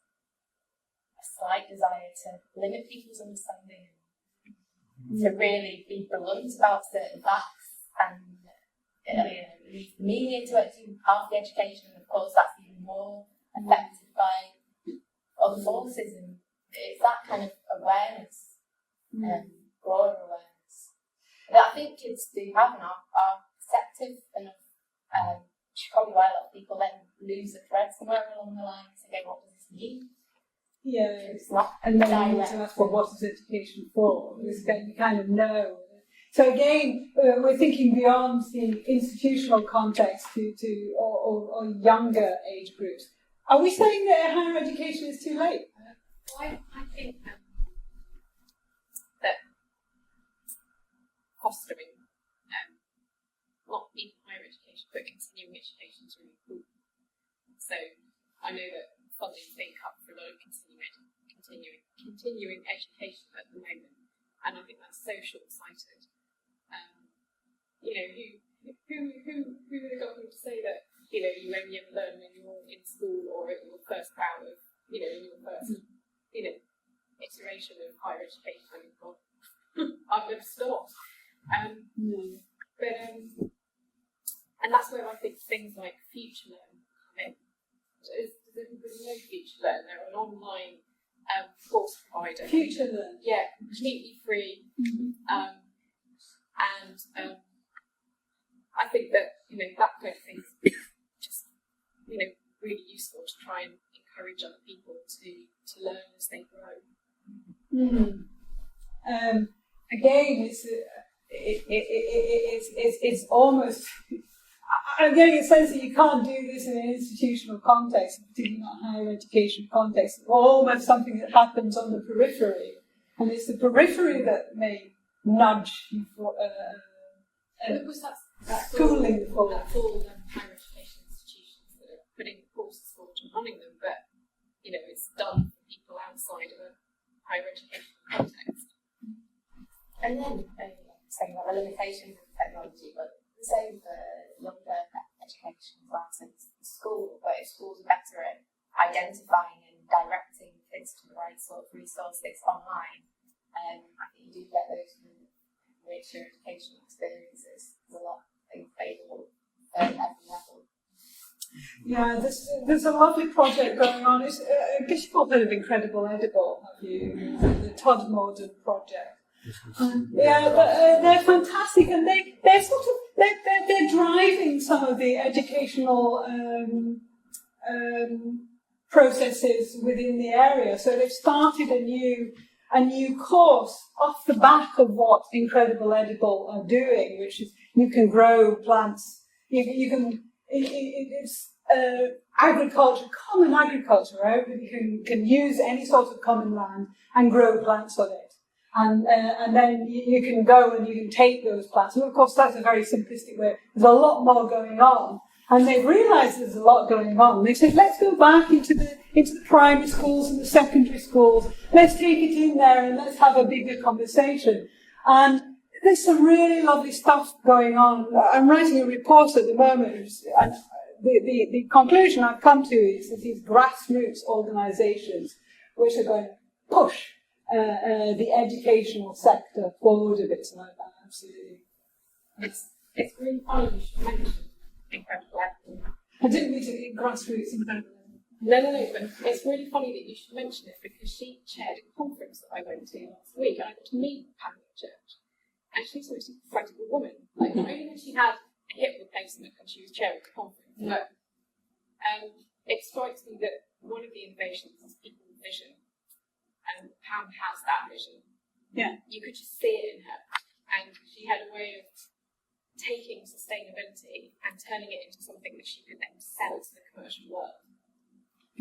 a slight desire to limit people's understanding, to really be blunt about certain facts, and leave the meaning into it as part of the education. And of course, that's even more affected by other forces, and it's that kind of awareness, broader awareness, that I think kids do have and are perceptive enough, which is probably why a lot of people then lose the thread somewhere along the line and say, okay, what does this mean? Yeah, It's not and then you need direct. to ask, well, what is education for? Because you kind of know. So again, we're thinking beyond the institutional context or younger age groups. Are we saying that higher education is too late? I think that fostering, not even higher education, but continuing education is really cool. So I know that funding's being cut for a lot of continuing education at the moment, and I think that's so short-sighted. Who would have got them to say that you only ever learn when you're in school or at your first round of in your first iteration of higher education? I mean, God, I've never stopped. And that's where I think things like Future Learn come in. There's no Future Learn. They're an online course provider. Future Learn. Yeah, completely free. I think that that kind of thing is just really useful to try and encourage other people to learn as they grow. Again, it's almost. I'm getting a sense that you can't do this in an institutional context, particularly not higher education context. It's almost something that happens on the periphery, and it's the periphery that may nudge you for schooling for. That's all higher education institutions that are putting courses forward and running them, but it's done for people outside of a higher education context. And then saying about the limitations of technology, but the same for younger education as well, since school, but if schools are better at identifying and directing kids to the right sort of resources online, I think you do get those richer educational experiences. There's a lot available at every level. Yeah, there's a lovely project going on. I guess you've all heard of Incredible Edible, have you? The Todd Morden project. They're fantastic, and they're driving some of the educational processes within the area. So they've started a new course off the back of what Incredible Edible are doing, which is you can grow plants. It's agriculture, common agriculture, right? You can use any sort of common land and grow plants on it. And then you can go and you can take those plants. And of course, that's a very simplistic way. There's a lot more going on. And they've realised there's a lot going on. They said, let's go back into the primary schools and the secondary schools. Let's take it in there and let's have a bigger conversation. And there's some really lovely stuff going on. I'm writing a report at the moment, and the conclusion I've come to is that these grassroots organisations, which are going to push the educational sector forward a bit like that, absolutely. It's really funny you should mention incredible level. I didn't mean to get grassroots incredible. No, but it's really funny that you should mention it because she chaired a conference that I went to last week and I got to meet Pamela Church. And she's the most incredible woman. Like, not only had she had a hip replacement and she was chairing the conference, but it strikes me that one of the innovations is people's vision. And Pam has that vision. Yeah. You could just see it in her. And she had a way of taking sustainability and turning it into something that she could then sell to the commercial world.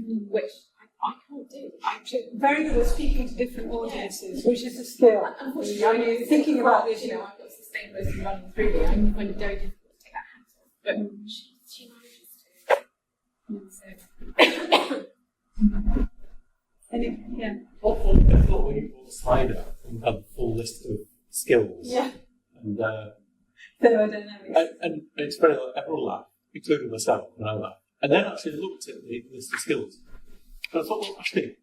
Which I can't do. I'm very good at speaking to different audiences, which is a skill. Unfortunately, When you're thinking about this, you know, I've got sustainability running through me. I find it very difficult to take that hat off. But she manages to. Yeah. I thought when you brought the slide up and had the full list of skills. Yeah. And thermodynamics. And it's funny, like, everyone laughed, including myself, when I laughed. And then actually looked at the list of skills. And I thought, well, actually,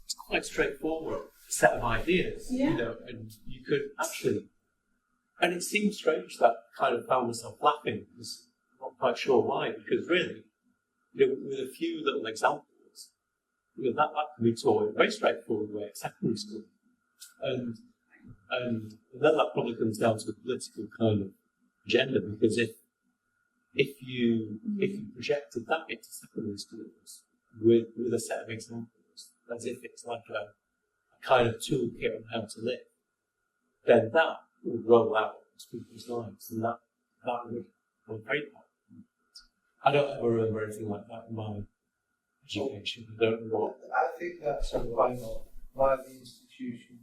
it's quite straightforward set of ideas, you know, and you could actually. And it seemed strange that I kind of found myself laughing, because I'm not quite sure why, because really, you know, with a few little examples, you know, that can be taught in a very straightforward way at secondary school. And then that probably comes down to the political kind of agenda, because if you projected that into secondary schools with a set of examples, as if it's like a kind of toolkit on how to live, then that would roll out into people's lives, and that would be very powerful. I don't ever remember anything like that in my education. I don't know what. I think that's a point of why the institutions,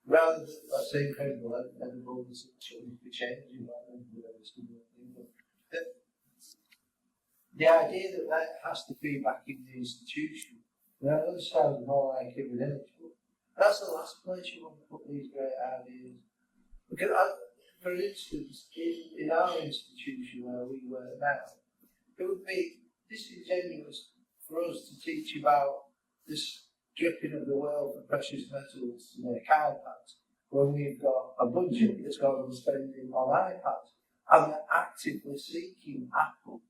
rather than, let's say, incredible evidence for changing the idea that has to feed back in the institution, that sounds more like it within it. That's the last place you want to put these great ideas. Because, for instance, in our institution where we work now, it would be disingenuous for us to teach about this stripping of the world for precious metals to make iPads when we've got a budget that's going on spending on iPads, and they're actively seeking Apple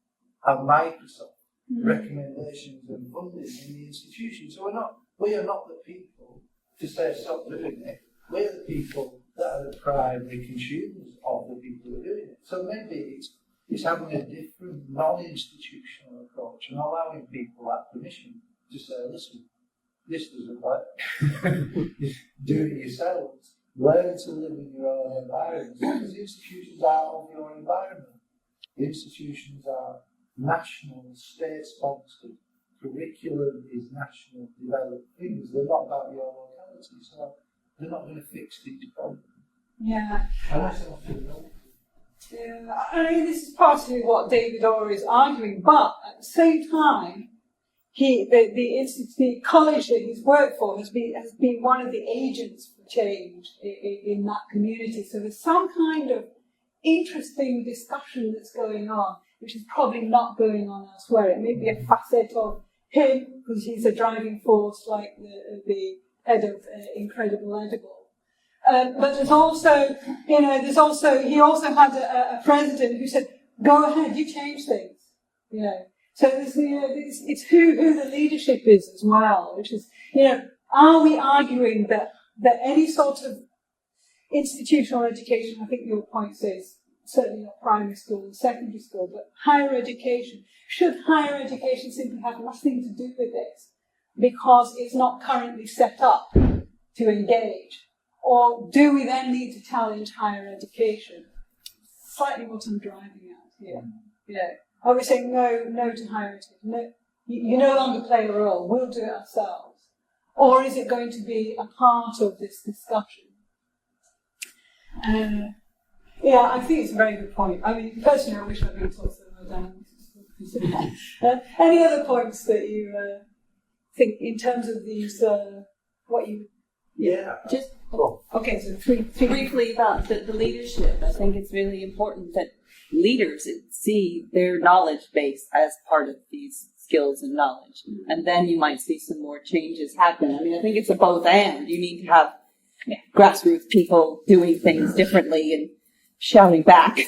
and Microsoft recommendations and funding in the institution. So we are not the people to say stop doing it. We're the people that are the primary consumers of the people who are doing it. So maybe it's having a different non-institutional approach and allowing people that permission to say, listen, this doesn't work. Do it yourselves. Learn to live in your own environment. Because institutions are of your environment. The institutions are national, state-sponsored. Curriculum is national developed things. They're not about your locality, so they're not going to fix these problems. Yeah. And that's not to know. Yeah, I mean, this is partly what David Orr is arguing, but at the same time, the college that he's worked for has been one of the agents for change in that community. So there's some kind of interesting discussion that's going on, which is probably not going on elsewhere. It may be a facet of him, because he's a driving force, like the head of Incredible Edible. But there's also, he also had a president who said, "Go ahead, you change things." You know, so there's, it's who the leadership is as well, which is, are we arguing that any sort of institutional education? I think your point says certainly not primary school and secondary school, but higher education. Should higher education simply have nothing to do with this because it's not currently set up to engage? Or do we then need to challenge higher education? Slightly what I'm driving at here. Are we saying no to higher education? No, you no longer play a role, we'll do it ourselves. Or is it going to be a part of this discussion? Yeah, I think it's a very good point. I mean, personally, I wish I'd been taught thermodynamics. Any other points that you think in terms of these, what you... Yeah. Just okay, so three briefly about the leadership. I think it's really important that leaders see their knowledge base as part of these skills and knowledge. And then you might see some more changes happen. I mean, I think it's a both and. You need to have grassroots people doing things differently and shouting back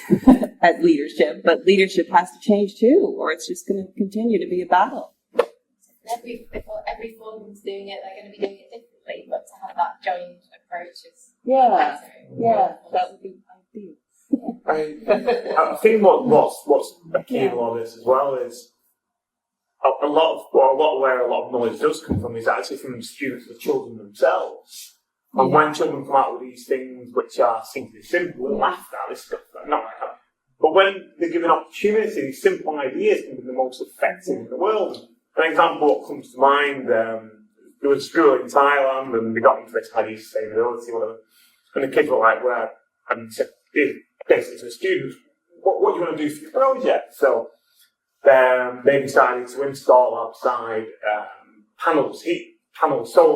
at leadership, but leadership has to change too, or it's just going to continue to be a battle. Every forum's doing it, they're going to be doing it differently, but to have that joint approach is That would be ideal. I think what's the key in all this as well is a lot of where a lot of knowledge does come from is actually from the students, the children themselves. And when children come out with these things which are simply simple and laughed at, this stuff, not like that. But when they're given opportunity, these simple ideas can be the most effective in the world. An example what comes to mind, there was a school in Thailand and they got into this idea of sustainability, whatever. And the kids were like, well, and said, basically to the students, what do you want to do for your project? So they decided to install outside solar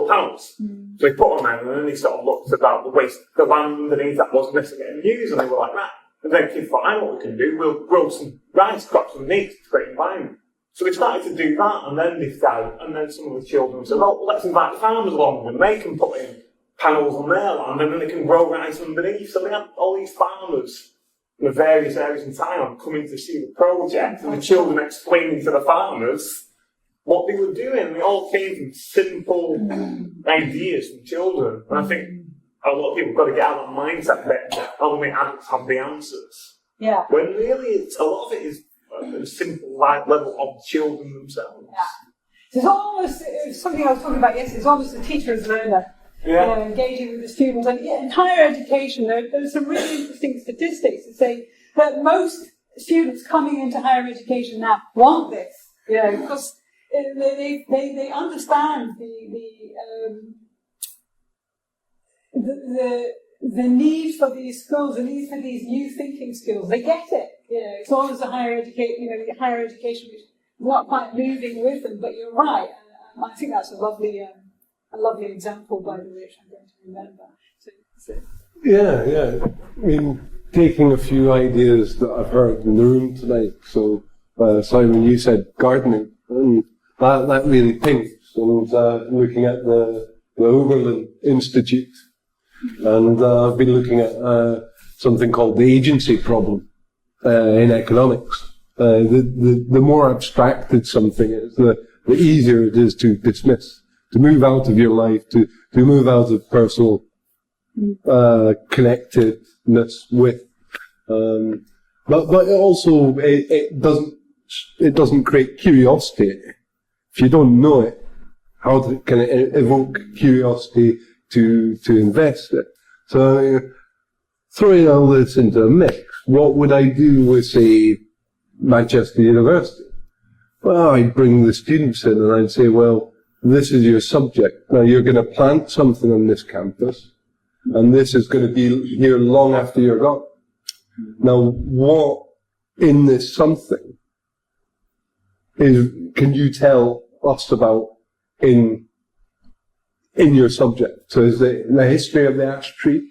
panels. So they put them there and then they sort of looked about the land underneath that wasn't necessarily getting used and they were like that. And then kids thought, I know what we can do, we'll grow some rice crops underneath to create environment. So they started to do that and then they started, and then some of the children said, oh, let's invite the farmers along and they can put in panels on their land and then they can grow rice underneath. So they had all these farmers from the various areas in Thailand coming to see the project and the children explaining to the farmers what they were doing. They all came from simple ideas from children. And I think a lot of people have got to get out of that mindset that only adults have the answers. Yeah. When really a lot of it is at a simple level of children themselves. Yeah. So it's almost something I was talking about yesterday. It's almost a teacher as learner. Yeah. Engaging with the students. And in higher education, there's some really interesting statistics that say that most students coming into higher education now want this, because they understand the need for these skills, the need for these new thinking skills. They get it. It's always the higher education which is not quite moving with them. But you're right. I think that's a lovely example, by the way, which I'm going to remember. Yeah. I mean, taking a few ideas that I've heard in the room tonight. So, Simon, you said gardening, and that really pinks. And looking at the Oberlin Institute, and I've been looking at something called the agency problem in economics. The more abstracted something is, the easier it is to dismiss, to move out of your life, to move out of personal connectedness with. But also it doesn't create curiosity. If you don't know it, how can it evoke curiosity to invest it? So throwing all this into a mix, what would I do with, say, Manchester University? Well, I'd bring the students in and I'd say, well, this is your subject. Now you're going to plant something on this campus, and this is going to be here long after you're gone. Now, what in this something can you tell us about in your subject? So is it the history of the ash tree?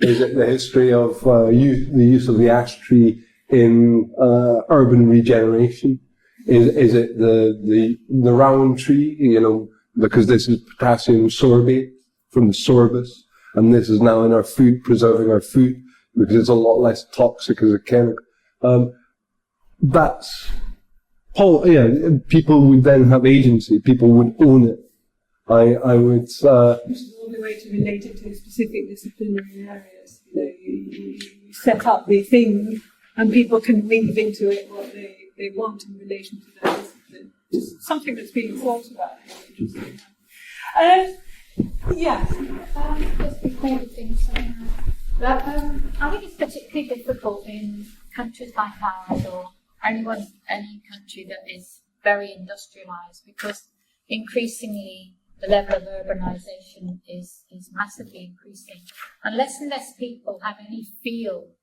Is it the history of the use of the ash tree in urban regeneration? Is it the round tree, because this is potassium sorbate from the sorbus, and this is now in our food, preserving our food, because it's a lot less toxic as a chemical. People would then have agency, people would own it. I would... Which is the only way to relate it to specific disciplinary areas. You set up the thing, and people can weave into it what they want in relation to that discipline. Just something that's being thought about. Just before things. But I think it's particularly difficult in countries like ours, or any country that is very industrialised, because increasingly the level of urbanisation is massively increasing. And less people have any feel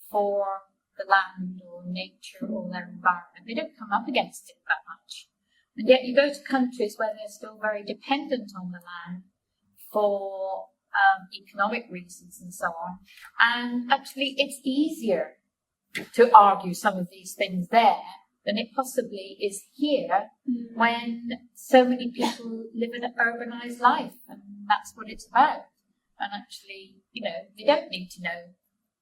for the land or nature or their environment. They don't come up against it that much. And yet you go to countries where they're still very dependent on the land for economic reasons and so on. And actually it's easier to argue some of these things there than it possibly is here, when so many people live an urbanised life, and that's what it's about. And actually, they don't need to know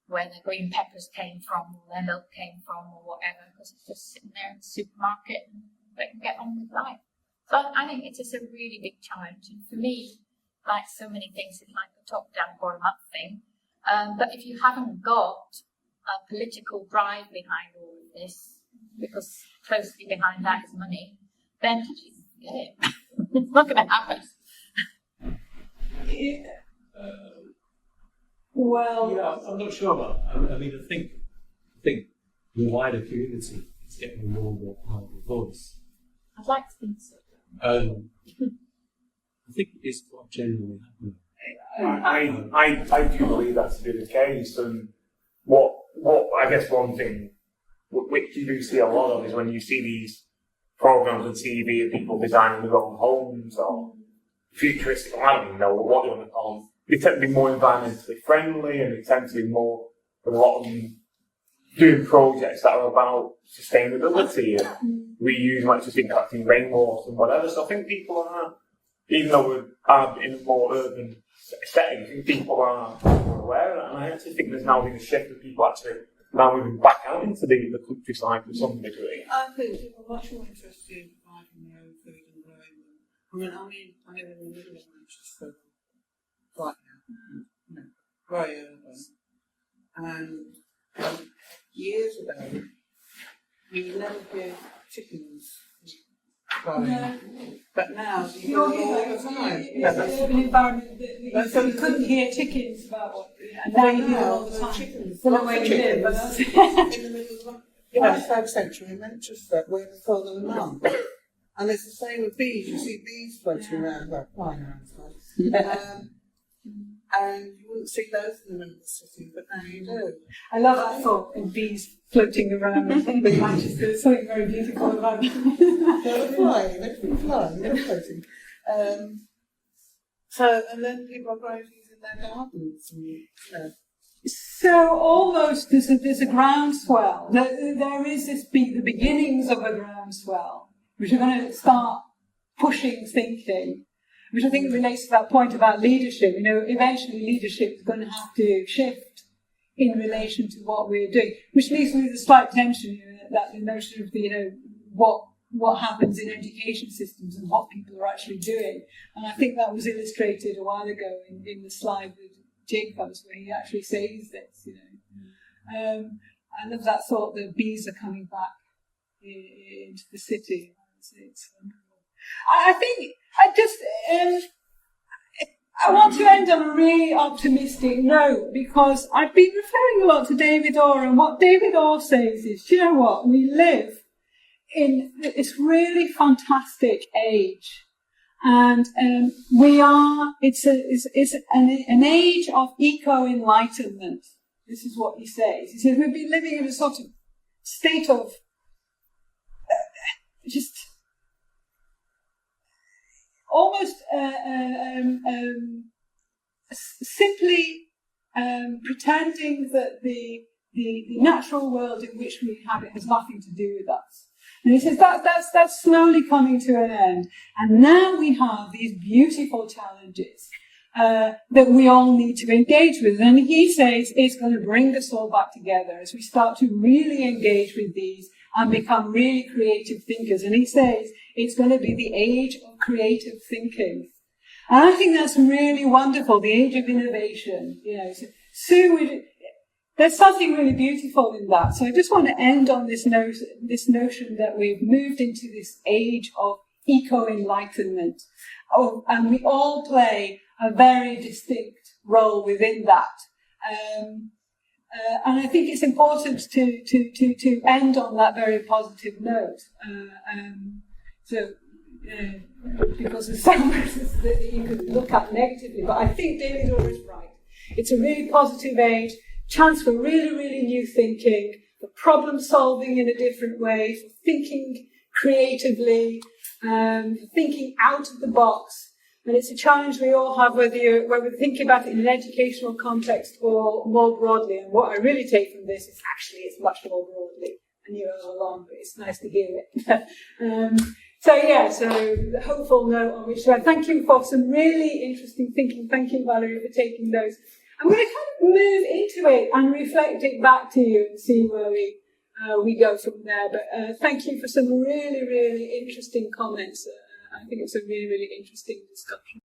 where their green peppers came from or their milk came from or whatever, because it's just sitting there in the supermarket and they can get on with life. So I think it's just a really big challenge. And for me, like so many things, it's like a top-down, bottom-up thing. But if you haven't got a political drive behind all of this, because closely behind that is money, then forget it. It's not going to happen. Well, Yeah, I'm not sure about that. I mean, I think the wider community is getting a more and more powerful voice. I'd like to think so. I think it's what generally happens. I do believe that to be the case, and what I guess one thing which you do see a lot of is when you see these programs on TV of people designing their own homes or futuristic, I don't even know what they want to call them. They tend to be more environmentally friendly, and they tend to be more, a lot of them, doing projects that are about sustainability and reusing electricity, collecting rainwater and whatever. So I think people are, even though we're in a more urban setting, I think people are more aware of that. And I actually think there's now been a shift of people actually now moving back out into the countryside to some degree. I think people are much more interested in providing their own food and growing them. I live in the middle of Manchester right now, very urban. And years ago, you would never hear chickens growing. No. But now you You're hear all here, the time. it's an environment that you couldn't hear chickens about what, and now you hear all the time. Chickens, From where you live, but that's in the middle of third century in Manchester, where they told them none. And it's the same with bees. You see bees floating around, well, flying around, I suppose. And you wouldn't see those in the middle of the city, but now you do. I love that thought of bees floating around Manchester. There's something very beautiful about it. They're flying, they're floating. So, and then people are growing things in their gardens. And, So almost there's a groundswell. There is the beginnings of a groundswell, which are going to start pushing thinking, which I think relates to that point about leadership. Eventually leadership is going to have to shift in relation to what we're doing, which leaves me with a slight tension, that the notion of what happens in education systems and what people are actually doing. And I think that was illustrated a while ago in the slide with Jacobs, where he actually says this. I love that thought that bees are coming back into the city. It's wonderful. I think I want to end on a really optimistic note, because I've been referring a lot to David Orr, and what David Orr says is, do you know what? We live in this really fantastic age, and it's an age of eco-enlightenment. This is what he says. He says we've been living in a sort of state of just almost simply pretending that the natural world in which we inhabit has nothing to do with us. And he says that's slowly coming to an end. And now we have these beautiful challenges that we all need to engage with. And he says it's going to bring us all back together as we start to really engage with these and become really creative thinkers. And he says it's going to be the age of creative thinking. And I think that's really wonderful, the age of innovation. There's something really beautiful in that. So I just want to end on this notion that we've moved into this age of eco-enlightenment. And we all play a very distinct role within that. And I think it's important to end on that very positive note. Because there's so much that you could look at negatively, but I think David Orr is right. It's a really positive age, chance for really, really new thinking, for problem solving in a different way, for thinking creatively, thinking out of the box. And it's a challenge we all have, whether we're thinking about it in an educational context or more broadly. And what I really take from this is actually it's much more broadly. And you're all along, but it's nice to hear it. So the hopeful note on which to end. Thank you for some really interesting thinking. Thank you, Valerie, for taking those. I'm going to kind of move into it and reflect it back to you and see where we go from there. But thank you for some really, really interesting comments. I think it's a really, really interesting discussion.